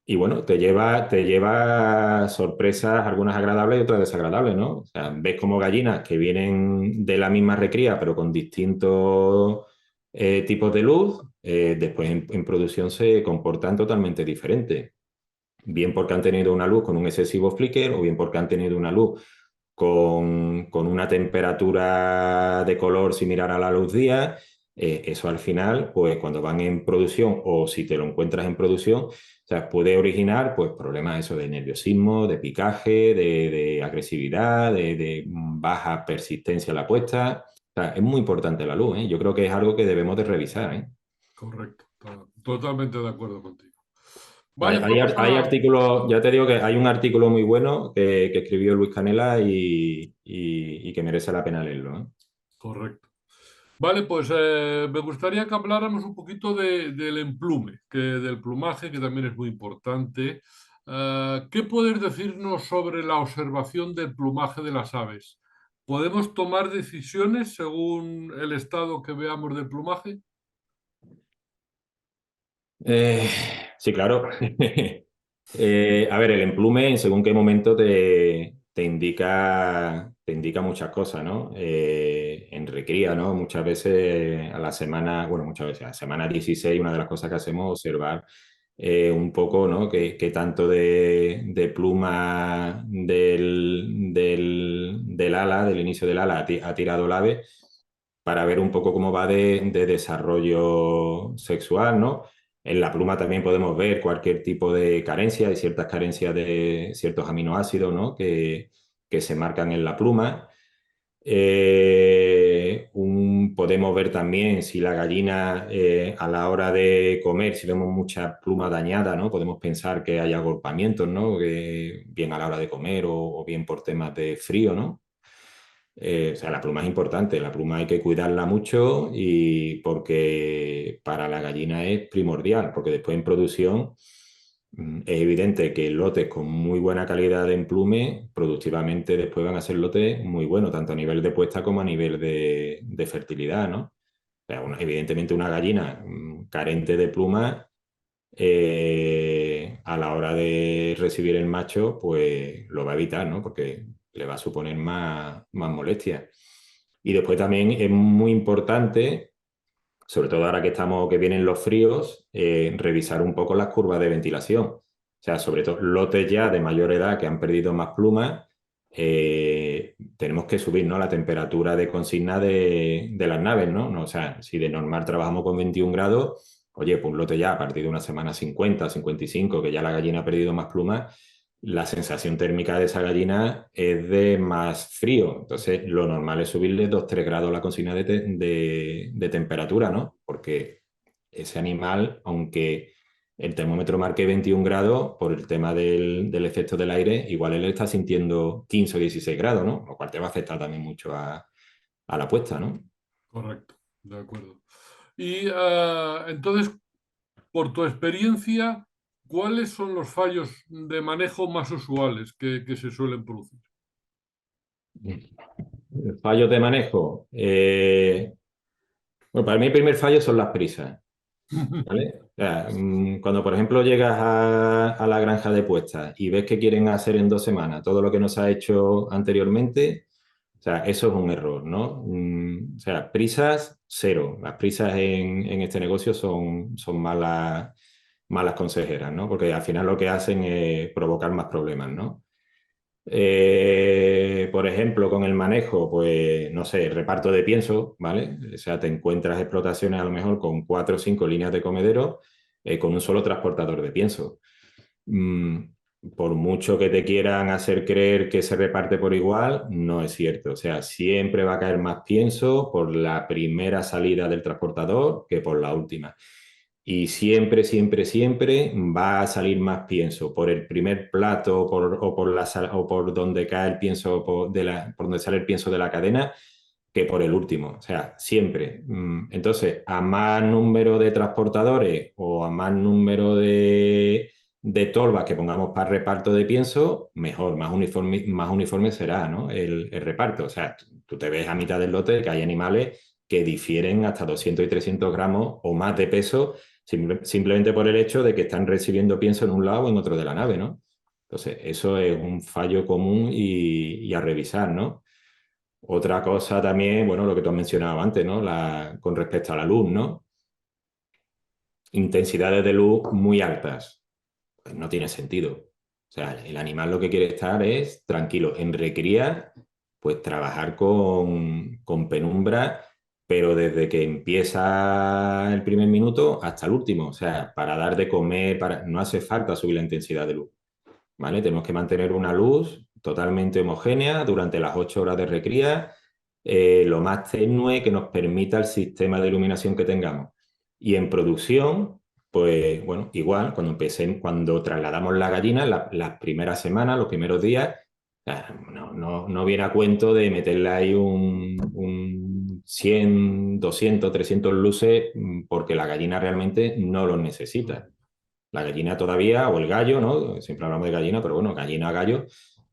Y bueno, te lleva sorpresas, algunas agradables y otras desagradables, ¿no? O sea, ves como gallinas que vienen de la misma recría, pero con distintos tipos de luz, después en producción se comportan totalmente diferentes. Bien porque han tenido una luz con un excesivo flicker o bien porque han tenido una luz con una temperatura de color similar a la luz día. Eso al final, pues cuando van en producción o si te lo encuentras en producción, o sea, puede originar pues problemas eso de nerviosismo, de picaje, de agresividad, de baja persistencia en la puesta. O sea, es muy importante la luz, ¿eh? Yo creo que es algo que debemos de revisar, ¿eh? Correcto, totalmente de acuerdo contigo. Hay, Vale, hay, vamos hay a... artículos, ya te digo que hay un artículo muy bueno que escribió Luis Canela y que merece la pena leerlo, ¿eh? Correcto. Vale, pues me gustaría que habláramos un poquito del emplume, del plumaje, que también es muy importante. ¿Qué puedes decirnos sobre la observación del plumaje de las aves? ¿Podemos tomar decisiones según el estado que veamos del plumaje? Eh, sí, claro. A ver, el emplume en según qué momento te indica muchas cosas, ¿no? En recría, ¿no? Muchas veces a la semana, bueno, muchas veces a la semana 16 una de las cosas que hacemos es observar un poco, ¿no? Qué tanto de pluma del ala, del inicio del ala, ha tirado el ave para ver un poco cómo va de desarrollo sexual, ¿no? En la pluma también podemos ver cualquier tipo de carencia, de ciertas carencias de ciertos aminoácidos, ¿no? que se marcan en la pluma. Podemos ver también si la gallina a la hora de comer, si vemos mucha pluma dañada, ¿no? Podemos pensar que hay agolpamientos, ¿no? Bien a la hora de comer o bien por temas de frío, ¿no? O sea, la pluma es importante, la pluma hay que cuidarla mucho y porque para la gallina es primordial, porque después en producción es evidente que lotes con muy buena calidad de emplume, productivamente después van a ser lotes muy buenos, tanto a nivel de puesta como a nivel de fertilidad, ¿no? O sea, evidentemente una gallina carente de pluma a la hora de recibir el macho, pues lo va a evitar, ¿no? Porque le va a suponer más molestia. Y después también es muy importante, sobre todo ahora que estamos, que vienen los fríos, revisar un poco las curvas de ventilación. O sea, sobre todo lotes ya de mayor edad que han perdido más plumas, tenemos que subir, ¿no? La temperatura de consigna de las naves, ¿no? No, o sea, si de normal trabajamos con 21 grados, oye, pues un lote ya a partir de una semana 50, 55, que ya la gallina ha perdido más plumas, la sensación térmica de esa gallina es de más frío. Entonces, lo normal es subirle 2-3 grados la consigna de temperatura, ¿no? Porque ese animal, aunque el termómetro marque 21 grados, por el tema del efecto del aire, igual él está sintiendo 15 o 16 grados, ¿no? Lo cual te va a afectar también mucho a la puesta, ¿no? Correcto, de acuerdo. Y entonces, por tu experiencia, ¿cuáles son los fallos de manejo más usuales que se suelen producir? Fallos de manejo. Bueno, para mí el primer fallo son las prisas. ¿Vale? O sea, cuando, por ejemplo, llegas a la granja de puestas y ves que quieren hacer en 2 semanas todo lo que no se ha hecho anteriormente, o sea, eso es un error, ¿no? O sea, prisas, cero. Las prisas en este negocio son malas, malas consejeras, ¿no? Porque al final lo que hacen es provocar más problemas, ¿no? Por ejemplo, con el manejo, pues no sé, reparto de pienso, ¿vale? O sea, te encuentras explotaciones a lo mejor con 4 o 5 líneas de comedero con un solo transportador de pienso. Mm, por mucho que te quieran hacer creer que se reparte por igual, no es cierto. O sea, siempre va a caer más pienso por la primera salida del transportador que por la última. Y siempre, siempre, siempre va a salir más pienso por el primer plato o por donde cae el pienso por donde sale el pienso de la cadena que por el último. O sea, siempre. Entonces, a más número de transportadores o a más número de tolvas que pongamos para reparto de pienso, mejor, más uniforme será, ¿no? El reparto. O sea, tú te ves a mitad del lote que hay animales que difieren hasta 200 y 300 gramos o más de peso simplemente por el hecho de que están recibiendo pienso en un lado o en otro de la nave, ¿no? Entonces, eso es un fallo común y a revisar, ¿no? Otra cosa también, bueno, lo que tú has mencionado antes, ¿no? Con respecto a la luz, ¿no? Intensidades de luz muy altas. Pues no tiene sentido. O sea, el animal lo que quiere estar es tranquilo. En recría, pues trabajar con penumbra, pero desde que empieza el primer minuto hasta el último. O sea, para dar de comer, no hace falta subir la intensidad de luz. ¿Vale? Tenemos que mantener una luz totalmente homogénea durante las 8 horas de recría, lo más tenue que nos permita el sistema de iluminación que tengamos. Y en producción, pues bueno, igual, cuando trasladamos la gallina, las primeras semanas, los primeros días, no viene a cuento de meterle ahí un 100, 200, 300 luces porque la gallina realmente no los necesita. La gallina todavía, o el gallo, ¿no? Siempre hablamos de gallina, pero bueno, gallina o gallo,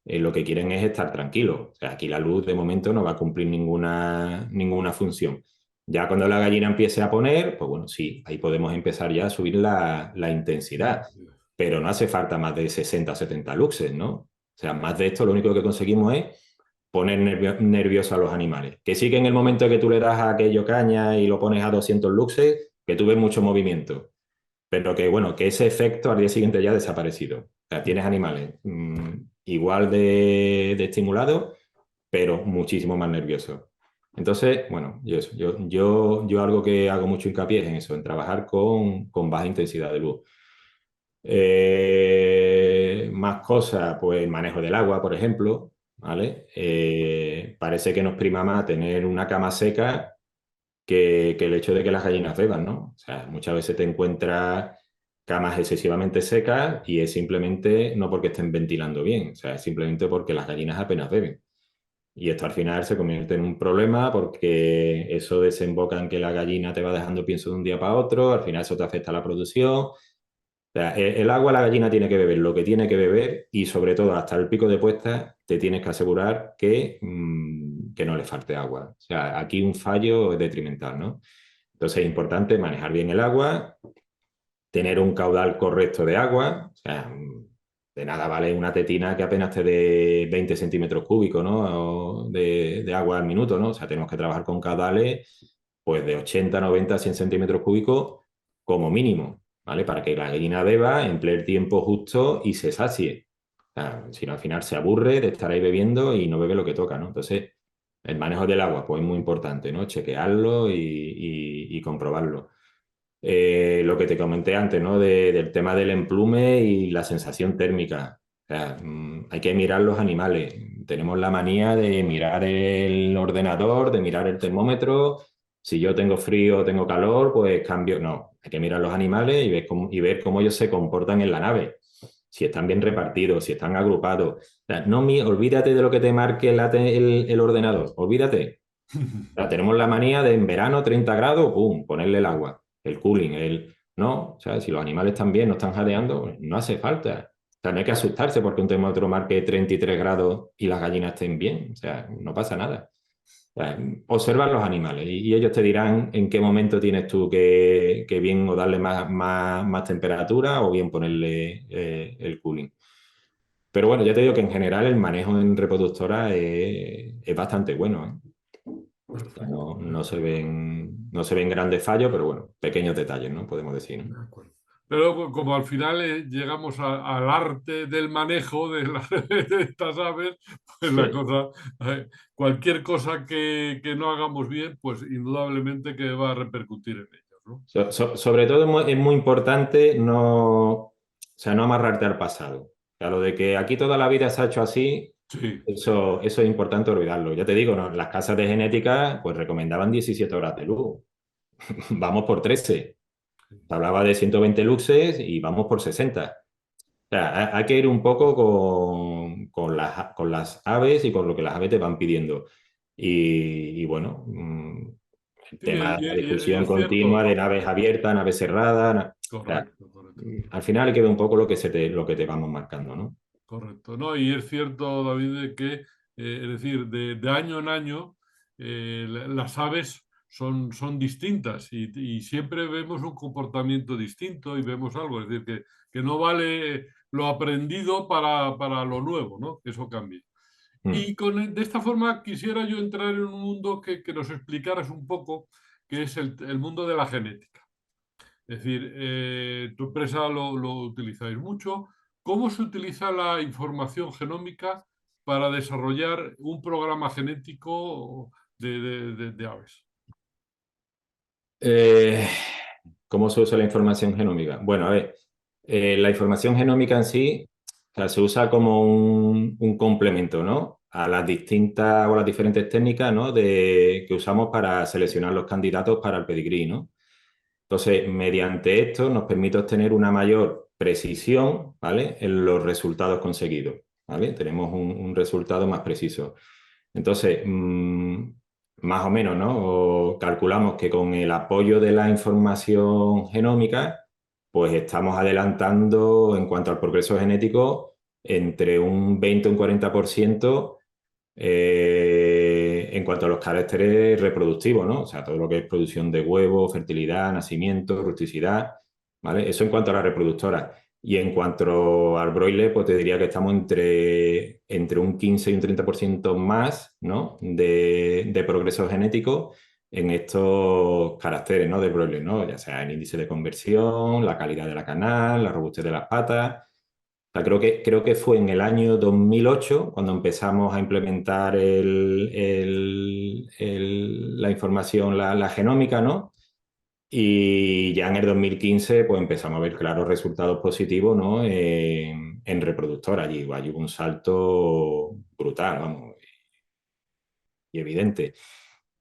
lo que quieren es estar tranquilos. O sea, aquí la luz de momento no va a cumplir ninguna función. Ya cuando la gallina empiece a poner, pues bueno, sí, ahí podemos empezar ya a subir la intensidad, pero no hace falta más de 60 o 70 luxes, ¿no? O sea, más de esto lo único que conseguimos es poner nerviosos a los animales. Que sí que en el momento que tú le das a aquello caña y lo pones a 200 luxes, que tú ves mucho movimiento, pero que bueno, que ese efecto al día siguiente ya ha desaparecido. O sea, tienes animales igual de estimulados, pero muchísimo más nerviosos. Entonces, bueno, yo algo que hago mucho hincapié es en eso, en trabajar con baja intensidad de luz. Más cosas, pues el manejo del agua, por ejemplo, ¿vale? Parece que nos prima más tener una cama seca que el hecho de que las gallinas beban, ¿no? O sea, muchas veces te encuentras camas excesivamente secas y es simplemente no porque estén ventilando bien, o sea, es simplemente porque las gallinas apenas beben. Y esto al final se convierte en un problema porque eso desemboca en que la gallina te va dejando pienso de un día para otro, al final eso te afecta a la producción. O sea, el agua la gallina tiene que beber lo que tiene que beber y sobre todo hasta el pico de puesta te tienes que asegurar que no le falte agua. O sea, aquí un fallo es detrimental, ¿no? Entonces es importante manejar bien el agua, tener un caudal correcto de agua, o sea, de nada vale una tetina que apenas te dé 20 centímetros cúbicos, ¿no? De agua al minuto, ¿no? O sea, tenemos que trabajar con caudales pues de 80, 90, 100 centímetros cúbicos como mínimo, ¿vale? Para que la gallina beba, emplee el tiempo justo y se sacie. O sea, si no, al final se aburre de estar ahí bebiendo y no bebe lo que toca, ¿no? Entonces, el manejo del agua, pues es muy importante, ¿no? Chequearlo y comprobarlo. Lo que te comenté antes, ¿no? Del tema del emplume y la sensación térmica. O sea, hay que mirar los animales. Tenemos la manía de mirar el ordenador, de mirar el termómetro. Si yo tengo frío o tengo calor, pues cambio. No, hay que mirar los animales y ver cómo ellos se comportan en la nave. Si están bien repartidos, si están agrupados. O sea, olvídate de lo que te marque el ordenador. Olvídate. O sea, tenemos la manía de en verano 30 grados, ¡pum!, ponerle el agua, el cooling, No, o sea, si los animales están bien, no están jadeando, pues no hace falta. O sea, no hay que asustarse porque un termómetro marque 33 grados y las gallinas estén bien. O sea, no pasa nada. O sea, observan los animales y ellos te dirán en qué momento tienes tú que bien o darle más temperatura o bien ponerle el cooling. Pero bueno, ya te digo que en general el manejo en reproductora es bastante bueno, ¿eh? O sea, no se ven grandes fallos, pero bueno, pequeños detalles, ¿no? Podemos decir, ¿no? De acuerdo. Pero como al final llegamos al arte del manejo de, de estas aves, pues la Sí. cosa, cualquier cosa que no hagamos bien, pues indudablemente que va a repercutir en ellos, ¿no? Sobre todo es muy importante no, o sea, no amarrarte al pasado. O sea, lo de que aquí toda la vida se ha hecho así, Sí, eso es importante olvidarlo. Ya te digo, ¿no? Las casas de genética pues recomendaban 17 horas de luz. Vamos por 13. Se hablaba de 120 luxes y vamos por 60. O sea, hay que ir un poco con las aves y con lo que las aves te van pidiendo. Y bueno, el sí, tema de la y discusión es continua cierto. de naves abiertas, naves cerradas. O sea, Correcto, correcto. al final hay que ver un poco lo que te vamos marcando, ¿no? Correcto, ¿no? Y es cierto, David, de que, es decir, de año en año, las aves son distintas y siempre vemos un comportamiento distinto y vemos algo, es decir, que no vale lo aprendido para lo nuevo, ¿no? Que eso cambie. Mm. Y de esta forma quisiera yo entrar en un mundo que nos explicaras un poco, que es el mundo de la genética. Es decir, tu empresa lo utilizáis mucho. ¿Cómo se utiliza la información genómica para desarrollar un programa genético de aves? Eh, ¿Cómo se usa la información genómica? Bueno, a ver, la información genómica en sí, o sea, se usa como un complemento, ¿no? A las distintas o las diferentes técnicas, ¿no? Que usamos para seleccionar los candidatos para el pedigrí, ¿no? Entonces, mediante esto nos permite obtener una mayor precisión, ¿vale? En los resultados conseguidos, ¿vale? Tenemos un resultado más preciso. Entonces, más o menos, ¿no? O calculamos que con el apoyo de la información genómica, pues estamos adelantando en cuanto al progreso genético entre un 20 y un 40% en cuanto a los caracteres reproductivos, ¿no? O sea, todo lo que es producción de huevos, fertilidad, nacimiento, rusticidad, ¿vale? Eso en cuanto a la reproductora. Y en cuanto al broiler, pues te diría que estamos entre un 15 y un 30% más, ¿no? De progreso genético en estos caracteres, ¿no? De broiler, ¿no? Ya sea el índice de conversión, la calidad de la canal, la robustez de las patas. O sea, creo que fue en el año 2008 cuando empezamos a implementar la información, la genómica, ¿no? Y ya en el 2015 pues empezamos a ver claros resultados positivos, ¿no? En reproductor. Allí hubo un salto brutal, vamos, y evidente.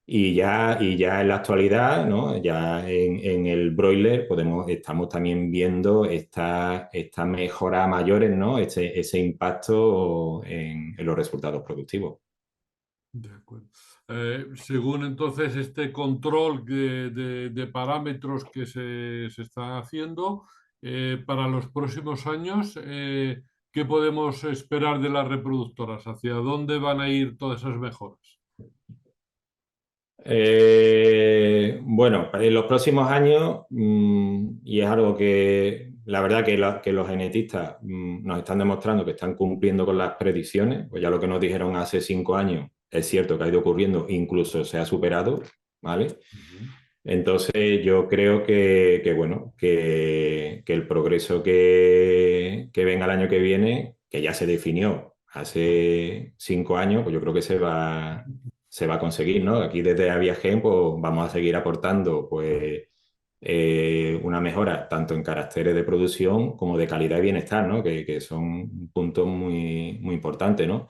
Y ya en la actualidad, ¿no? Ya en el broiler estamos también viendo esta mejora mayores, ¿no? Ese impacto en los resultados productivos. De acuerdo. Según entonces este control de parámetros que se está haciendo, para los próximos años, ¿qué podemos esperar de las reproductoras? ¿Hacia dónde van a ir todas esas mejoras? Bueno, en los próximos años, y es algo que la verdad que los genetistas nos están demostrando que están cumpliendo con las predicciones, pues ya lo que nos dijeron hace 5 años es cierto que ha ido ocurriendo, incluso se ha superado, ¿vale? Ujú. Entonces yo creo bueno, que el progreso que venga el año que viene, que ya se definió hace 5 años, pues yo creo que se va a conseguir, ¿no? Aquí desde Aviagen pues vamos a seguir aportando pues una mejora tanto en caracteres de producción como de calidad y bienestar, ¿no? Que son puntos muy, muy importantes, ¿no?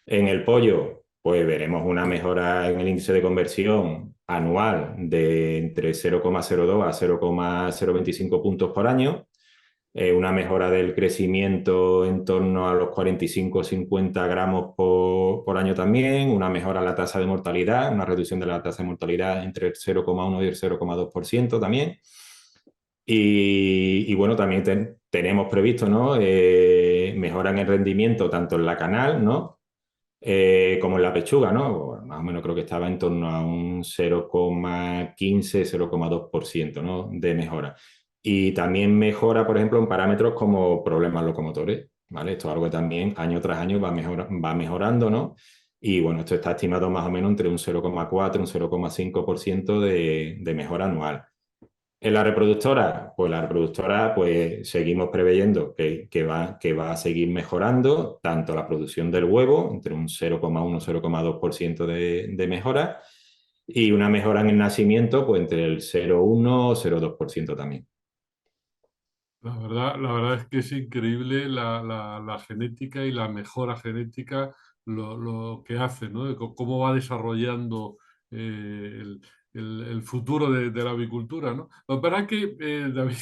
En el pollo, pues veremos una mejora en el índice de conversión anual de entre 0,02 a 0,025 puntos por año, una mejora del crecimiento en torno a los 45 o 50 gramos por año también, una mejora en la tasa de mortalidad, una reducción de la tasa de mortalidad entre el 0,1 y el 0,2% también. Y bueno, también tenemos previsto, ¿no? Mejora en el rendimiento tanto en la canal, ¿no? Como en la pechuga, ¿no? Bueno, más o menos creo que estaba en torno a un 0,15, 0,2%, ¿no? De mejora. Y también mejora, por ejemplo, en parámetros como problemas locomotores, ¿vale? Esto es algo que también año tras año va mejorando, ¿no? Y bueno, esto está estimado más o menos entre un 0,4 y un 0,5% de mejora anual. En la reproductora pues seguimos preveyendo que va a seguir mejorando tanto la producción del huevo, entre un 0,1-0,2% de mejora, y una mejora en el nacimiento pues entre el 0,1 o 0,2% también. La verdad es que es increíble la genética y la mejora genética, lo que hace, ¿no? Cómo va desarrollando el, el futuro de la avicultura, ¿no? Lo que pasa es que, David,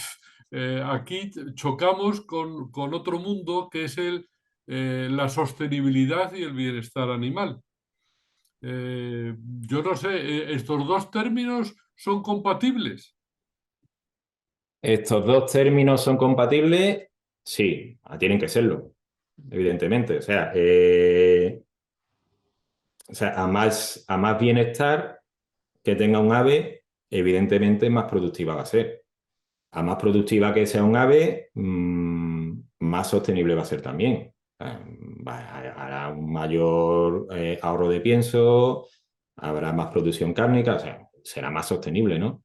aquí chocamos con otro mundo que es la sostenibilidad y el bienestar animal. Yo no sé, ¿estos dos términos son compatibles? ¿Estos dos términos son compatibles? Sí, tienen que serlo, evidentemente. O sea, a más bienestar que tenga un ave, evidentemente más productiva va a ser. A más productiva que sea un ave, más sostenible va a ser también. Hará un mayor ahorro de pienso, habrá más producción cárnica, o sea, será más sostenible, ¿no?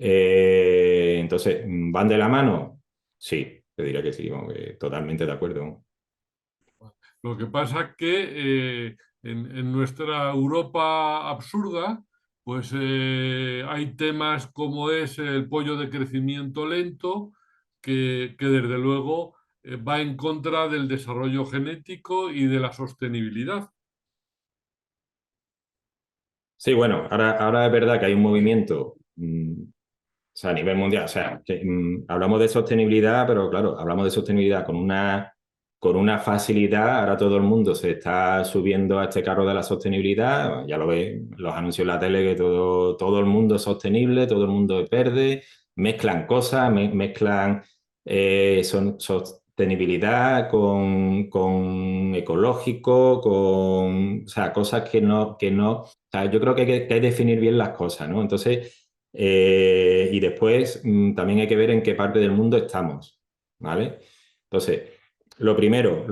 Entonces, ¿van de la mano? Sí, te diría que sí, vamos, que totalmente de acuerdo. Lo que pasa es que en nuestra Europa absurda, pues hay temas como es el pollo de crecimiento lento, que desde luego va en contra del desarrollo genético y de la sostenibilidad. Sí, bueno, ahora es verdad que hay un movimiento, o sea, a nivel mundial, o sea, que, hablamos de sostenibilidad, pero claro, hablamos de sostenibilidad con una facilidad. Ahora todo el mundo se está subiendo a este carro de la sostenibilidad. Ya lo ves, los anuncios en la tele que todo el mundo es sostenible, todo el mundo es verde, mezclan cosas, mezclan sostenibilidad con ecológico, o sea, cosas que no, o sea, yo creo que hay que definir bien las cosas, ¿no? Entonces, y después también hay que ver en qué parte del mundo estamos, ¿vale? Entonces, lo primero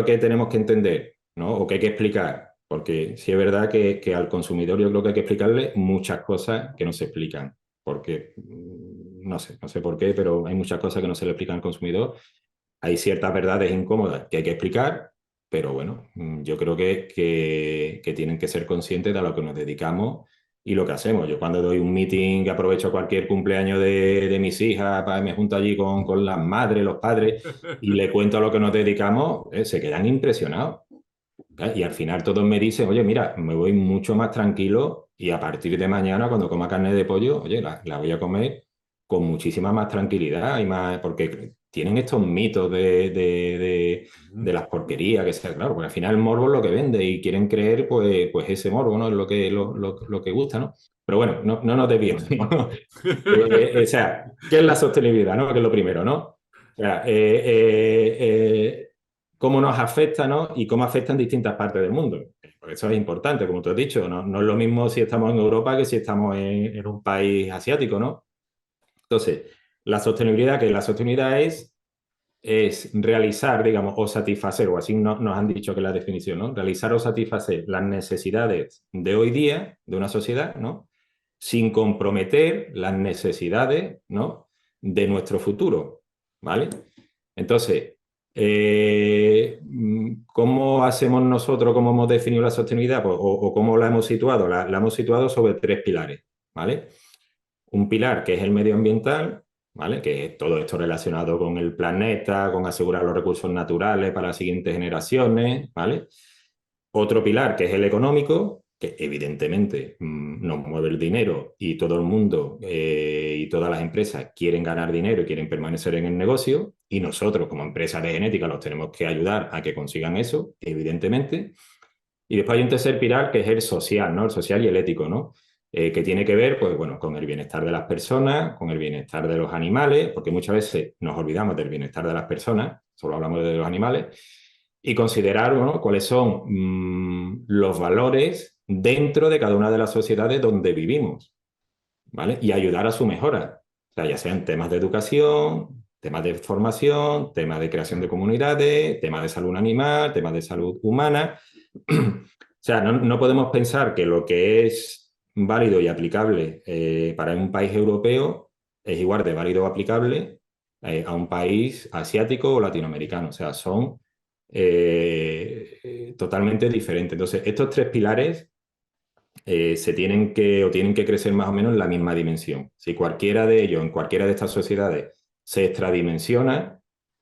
que tenemos que entender, ¿no? O que hay que explicar, porque sí es verdad que al consumidor yo creo que hay que explicarle muchas cosas que no se explican, porque no sé por qué, pero hay muchas cosas que no se le explican al consumidor. Hay ciertas verdades incómodas que hay que explicar, pero bueno, yo creo que tienen que ser conscientes de a lo que nos dedicamos y lo que hacemos. Yo cuando doy un meeting, aprovecho cualquier cumpleaños de mis hijas, me junto allí con las madres, los padres, y le cuento a lo que nos dedicamos, se quedan impresionados. Y al final todos me dicen, oye, mira, me voy mucho más tranquilo y a partir de mañana, cuando coma carne de pollo, oye, la voy a comer con muchísima más tranquilidad y más, porque tienen estos mitos de las porquerías, que sea, claro, porque al final el morbo es lo que vende y quieren creer, pues ese morbo, ¿no? Es lo que gusta, ¿no? Pero bueno, no nos desviemos, ¿no? O sea, ¿qué es la sostenibilidad, no? Que es lo primero, ¿no? O sea, cómo nos afecta, ¿no? Y cómo afecta en distintas partes del mundo. Por eso es importante, como tú has dicho, no es lo mismo si estamos en Europa que si estamos en un país asiático, ¿no? Entonces, la sostenibilidad es realizar, digamos, o satisfacer, o así nos han dicho que es la definición, ¿no? Realizar o satisfacer las necesidades de hoy día de una sociedad, ¿no? Sin comprometer las necesidades, ¿no? De nuestro futuro, ¿vale? Entonces, ¿cómo hacemos nosotros, cómo hemos definido la sostenibilidad? Pues, o cómo la hemos situado. La hemos situado sobre tres pilares, ¿vale? Un pilar que es el medioambiental, ¿vale? Que es todo esto relacionado con el planeta, con asegurar los recursos naturales para las siguientes generaciones, ¿vale? Otro pilar que es el económico, que evidentemente nos mueve el dinero y todo el mundo y todas las empresas quieren ganar dinero y quieren permanecer en el negocio y nosotros como empresa de genética los tenemos que ayudar a que consigan eso, evidentemente. Y después hay un tercer pilar que es el social, ¿no? El social y el ético, ¿no? Que tiene que ver, pues bueno, con el bienestar de las personas, con el bienestar de los animales, porque muchas veces nos olvidamos del bienestar de las personas, solo hablamos de los animales, y considerar, bueno, cuáles son los valores dentro de cada una de las sociedades donde vivimos, ¿vale? Y ayudar a su mejora. O sea, ya sean temas de educación, temas de formación, temas de creación de comunidades, temas de salud animal, temas de salud humana. O sea, no podemos pensar que lo que es válido y aplicable para un país europeo es igual de válido o aplicable a un país asiático o latinoamericano. O sea, son totalmente diferentes. Entonces, estos tres pilares se tienen que o tienen que crecer más o menos en la misma dimensión. Si cualquiera de ellos, en cualquiera de estas sociedades, se extradimensiona,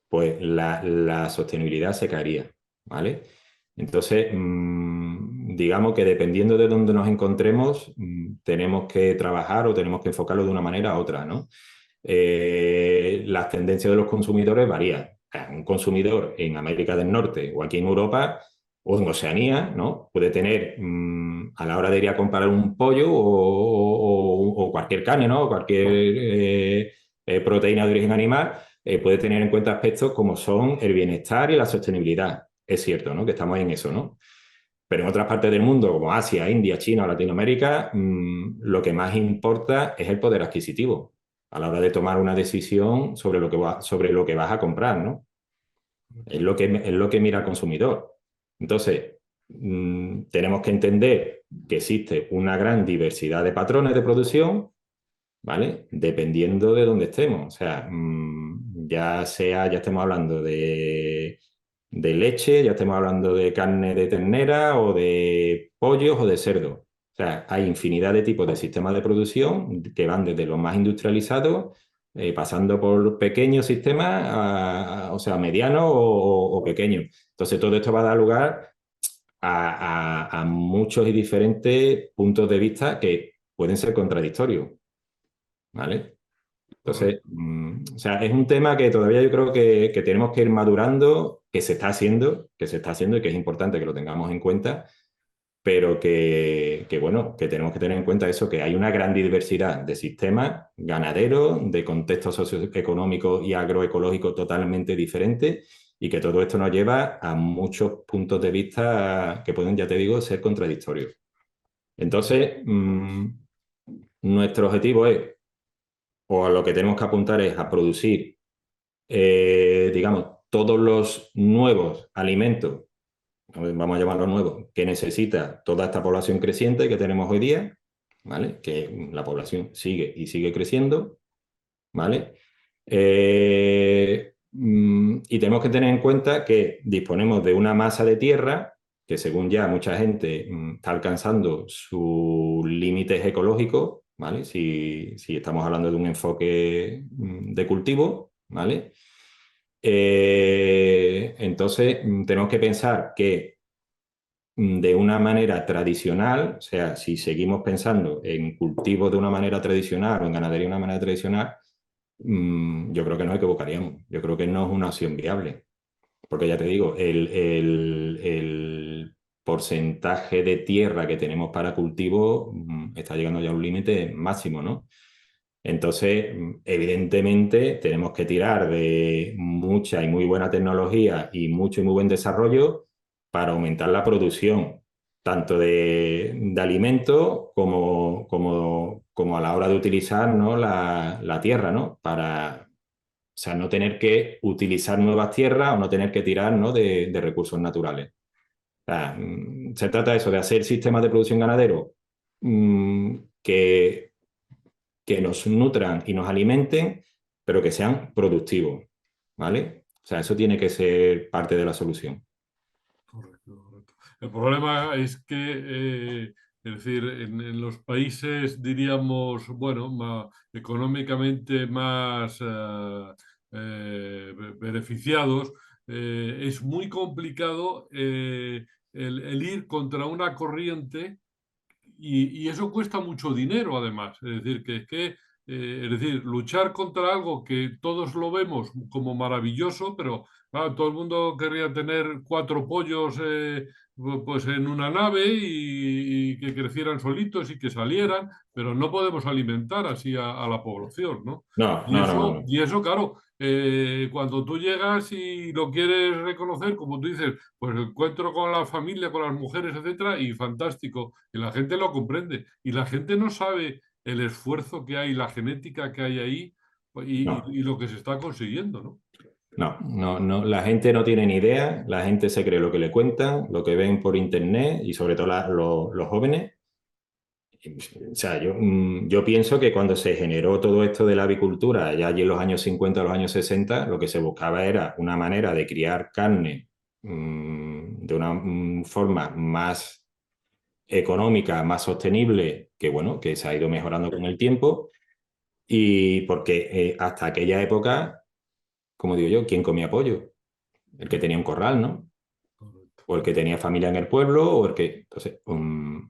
pues la sostenibilidad se caería, ¿vale? Entonces, digamos que dependiendo de dónde nos encontremos, tenemos que trabajar o tenemos que enfocarlo de una manera a otra, ¿no? Las tendencias de los consumidores varían. Un consumidor en América del Norte o aquí en Europa o en Oceanía, ¿no? Puede tener, a la hora de ir a comprar un pollo o cualquier carne, ¿no? O cualquier proteína de origen animal, puede tener en cuenta aspectos como son el bienestar y la sostenibilidad. Es cierto, ¿no? Que estamos en eso, ¿no? Pero en otras partes del mundo, como Asia, India, China o Latinoamérica, lo que más importa es el poder adquisitivo a la hora de tomar una decisión sobre sobre lo que vas a comprar, ¿no? Es lo que mira el consumidor. Entonces, tenemos que entender que existe una gran diversidad de patrones de producción, ¿vale? Dependiendo de dónde estemos. O sea, ya estemos hablando de leche, ya estemos hablando de carne de ternera o de pollos o de cerdo. O sea, hay infinidad de tipos de sistemas de producción que van desde los más industrializados, pasando por pequeños sistemas, o sea, medianos o pequeños. Entonces, todo esto va a dar lugar a muchos y diferentes puntos de vista que pueden ser contradictorios, ¿vale? Entonces, Correcto. o sea, es un tema que todavía yo creo que tenemos que ir madurando, que se está haciendo y que es importante que lo tengamos en cuenta, pero bueno, que tenemos que tener en cuenta eso, que hay una gran diversidad de sistemas ganaderos, de contextos socioeconómicos y agroecológicos totalmente diferentes y que todo esto nos lleva a muchos puntos de vista que pueden, ya te digo, ser contradictorios. Entonces, nuestro objetivo es, o a lo que tenemos que apuntar es a producir, digamos, todos los nuevos alimentos, vamos a llamarlos nuevos, que necesita toda esta población creciente que tenemos hoy día, ¿vale? Que la población sigue y sigue creciendo, ¿vale? Y tenemos que tener en cuenta que disponemos de una masa de tierra que según ya mucha gente está alcanzando sus límites ecológicos, ¿vale? Si estamos hablando de un enfoque de cultivo, ¿vale? Entonces, tenemos que pensar que de una manera tradicional, o sea, si seguimos pensando en cultivo de una manera tradicional o en ganadería de una manera tradicional, yo creo que nos equivocaríamos. Yo creo que no es una opción viable. Porque ya te digo, el porcentaje de tierra que tenemos para cultivo está llegando ya a un límite máximo, ¿no? Entonces, evidentemente, tenemos que tirar de mucha y muy buena tecnología y mucho y muy buen desarrollo para aumentar la producción, tanto de alimentos como a la hora de utilizar, ¿no? la tierra, ¿no? Para, o sea, no tener que utilizar nuevas tierras o no tener que tirar, ¿no? de recursos naturales. O sea, se trata de eso, de hacer sistemas de producción ganadero que nos nutran y nos alimenten, pero que sean productivos, ¿vale? O sea, eso tiene que ser parte de la solución. Correcto, correcto. El problema es que, es decir, en los países, diríamos, bueno, económicamente más beneficiados, es muy complicado el ir contra una corriente y eso cuesta mucho dinero, además. Es decir, es decir, luchar contra algo que todos lo vemos como maravilloso, pero claro, todo el mundo querría tener cuatro pollos pues en una nave y que crecieran solitos y que salieran, pero no podemos alimentar así a la población, ¿no? No, Y no, no, eso, no. y eso, claro, cuando tú llegas y lo quieres reconocer, como tú dices, pues encuentro con la familia, con las mujeres, etcétera, y fantástico. Y la gente lo comprende. Y la gente no sabe el esfuerzo que hay, la genética que hay ahí No. y lo que se está consiguiendo, ¿no? No, no, no, la gente no tiene ni idea, la gente se cree lo que le cuentan, lo que ven por internet y sobre todo los jóvenes. O sea, yo pienso que cuando se generó todo esto de la avicultura, ya allí en los años 50, los años 60, lo que se buscaba era una manera de criar carne de una forma más económica, más sostenible, que bueno, que se ha ido mejorando con el tiempo. Y porque hasta aquella época, como digo yo, ¿quién comía pollo? El que tenía un corral, ¿no? Correcto. O el que tenía familia en el pueblo, o el que... Entonces, o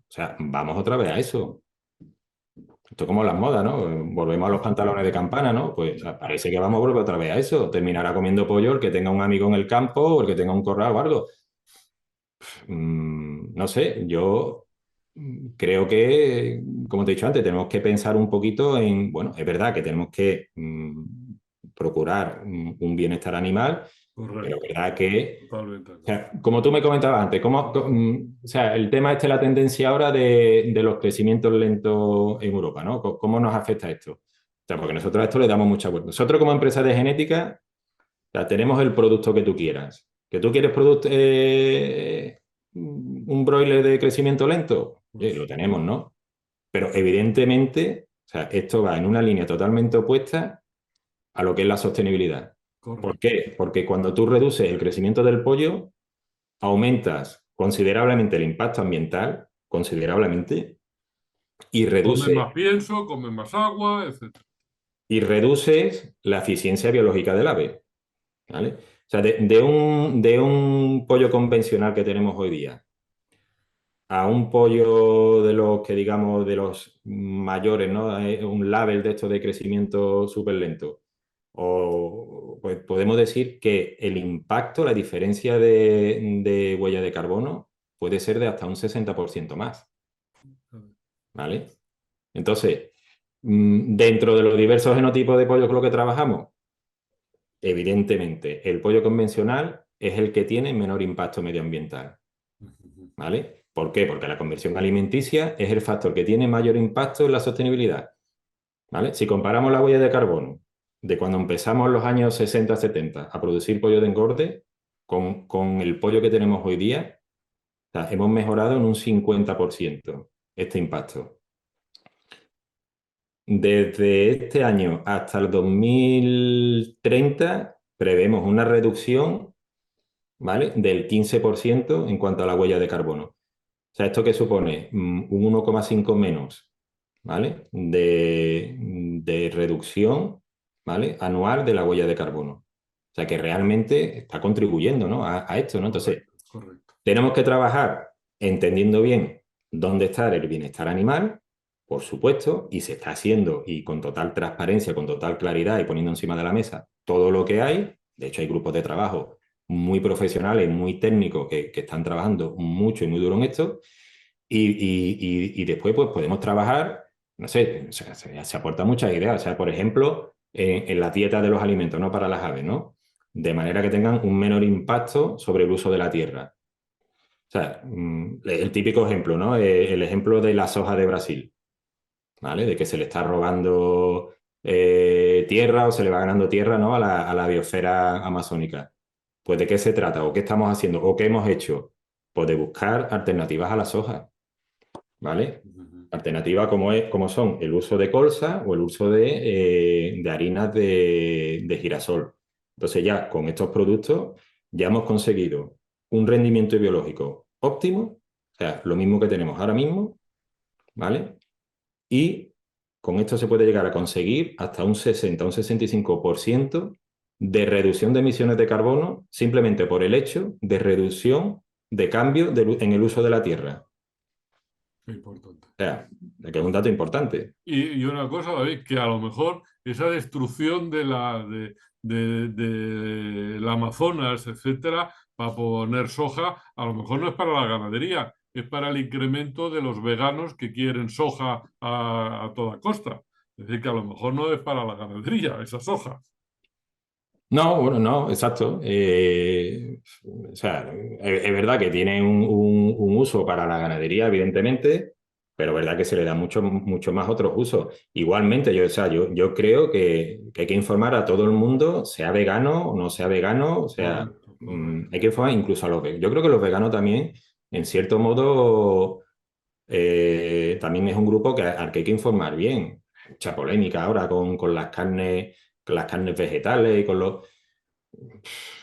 sea, vamos otra vez a eso. Esto es como las modas, ¿no? Volvemos a los pantalones de campana, ¿no? Pues o sea, parece que vamos a volver otra vez a eso. Terminará comiendo pollo el que tenga un amigo en el campo o el que tenga un corral o algo. No sé, yo creo que, como te he dicho antes, tenemos que pensar un poquito en, bueno, es verdad que tenemos que procurar un bienestar animal, pero es Correcto. verdad que, Totalmente de o acuerdo. sea, como tú me comentabas antes, o sea, el tema este, la tendencia ahora de los crecimientos lentos en Europa, ¿no? ¿Cómo nos afecta esto? O sea, porque nosotros a esto le damos mucha vuelta. Nosotros como empresa de genética, o sea, tenemos el producto que tú quieras. ¿Que tú quieres un broiler de crecimiento lento? Pues, Lo tenemos, ¿no? Pero evidentemente, o sea, esto va en una línea totalmente opuesta a lo que es la sostenibilidad. ¿Por correcto. qué? Porque cuando tú reduces el crecimiento del pollo, aumentas considerablemente el impacto ambiental, considerablemente, y Comen reduces, más pienso, comen más agua, etcétera. y reduces la eficiencia biológica del ave, ¿vale? O sea, de un pollo convencional que tenemos hoy día a un pollo de los que digamos de los mayores, ¿no? Un label de estos de crecimiento súper lento. O pues podemos decir que el impacto, la diferencia de huella de carbono puede ser de hasta un 60% más, ¿vale? Entonces, dentro de los diversos genotipos de pollo con los que trabajamos, evidentemente el pollo convencional es el que tiene menor impacto medioambiental. ¿Vale? ¿Por qué? Porque la conversión alimenticia es el factor que tiene mayor impacto en la sostenibilidad. ¿Vale? Si comparamos la huella de carbono de cuando empezamos en los años 60-70 a producir pollo de engorde con el pollo que tenemos hoy día, o sea, hemos mejorado en un 50% este impacto. Desde este año hasta el 2030 prevemos una reducción, ¿vale? Del 15% en cuanto a la huella de carbono. O sea, ¿esto qué supone? Un 1,5 menos, ¿vale? De reducción, ¿vale? Anual de la huella de carbono. O sea, que realmente está contribuyendo, ¿no? A esto, ¿no? Entonces, Correcto, correcto. tenemos que trabajar entendiendo bien dónde está el bienestar animal, por supuesto, y se está haciendo y con total transparencia, con total claridad y poniendo encima de la mesa todo lo que hay. De hecho, hay grupos de trabajo muy profesionales, muy técnicos que están trabajando mucho y muy duro en esto. Y después, pues podemos trabajar, no sé, o sea, se aportan muchas ideas. O sea, por ejemplo, en la dieta de los alimentos, no para las aves, ¿no? De manera que tengan un menor impacto sobre el uso de la tierra. O sea, el típico ejemplo, ¿no? El ejemplo de la soja de Brasil, ¿vale? De que se le está robando tierra o se le va ganando tierra, ¿no? A la biosfera amazónica. Pues ¿de qué se trata? ¿O qué estamos haciendo? ¿O qué hemos hecho? Pues de buscar alternativas a la soja, ¿vale? Alternativas como son el uso de colza o el uso de harinas de girasol. Entonces ya con estos productos ya hemos conseguido un rendimiento biológico óptimo, o sea, lo mismo que tenemos ahora mismo, ¿vale? Y con esto se puede llegar a conseguir hasta un 60, un 65% de reducción de emisiones de carbono simplemente por el hecho de reducción de cambio en el uso de la tierra. Qué importante. O sea, que es un dato importante. Y una cosa, David, que a lo mejor esa destrucción del Amazonas, etcétera, para poner soja, a lo mejor no es para la ganadería, es para el incremento de los veganos que quieren soja a toda costa. Es decir, que a lo mejor no es para la ganadería esa soja. No, bueno, no, exacto. O sea, es verdad que tiene un uso para la ganadería, evidentemente, pero es verdad que se le da mucho más otros usos. Igualmente, o sea, yo creo que hay que informar a todo el mundo, sea vegano o no sea vegano, o sea, Correcto, correcto. hay que informar incluso a los veganos. Yo creo que los veganos también, en cierto modo, también es un grupo al que hay que informar bien. Mucha polémica ahora con las carnes vegetales y con los...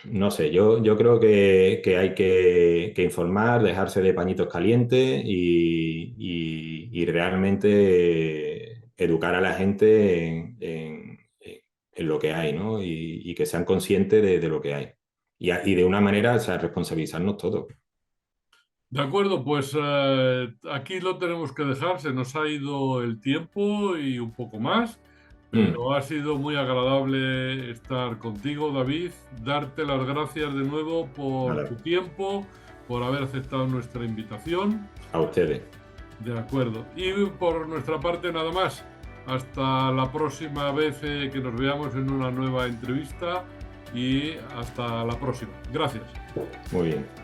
No sé, yo creo que hay que informar, dejarse de pañitos calientes y realmente educar a la gente en lo que hay, ¿no? Y que sean conscientes de lo que hay. Y de una manera, o sea, responsabilizarnos todos. De acuerdo, pues aquí lo tenemos que dejar. Se nos ha ido el tiempo y un poco más, Mm, pero ha sido muy agradable estar contigo, David. Darte las gracias de nuevo por tu nada, tiempo, por haber aceptado nuestra invitación. a ustedes. De acuerdo. Y por nuestra parte, nada más. Hasta la próxima vez que nos veamos en una nueva entrevista y hasta la próxima. Gracias. Muy bien.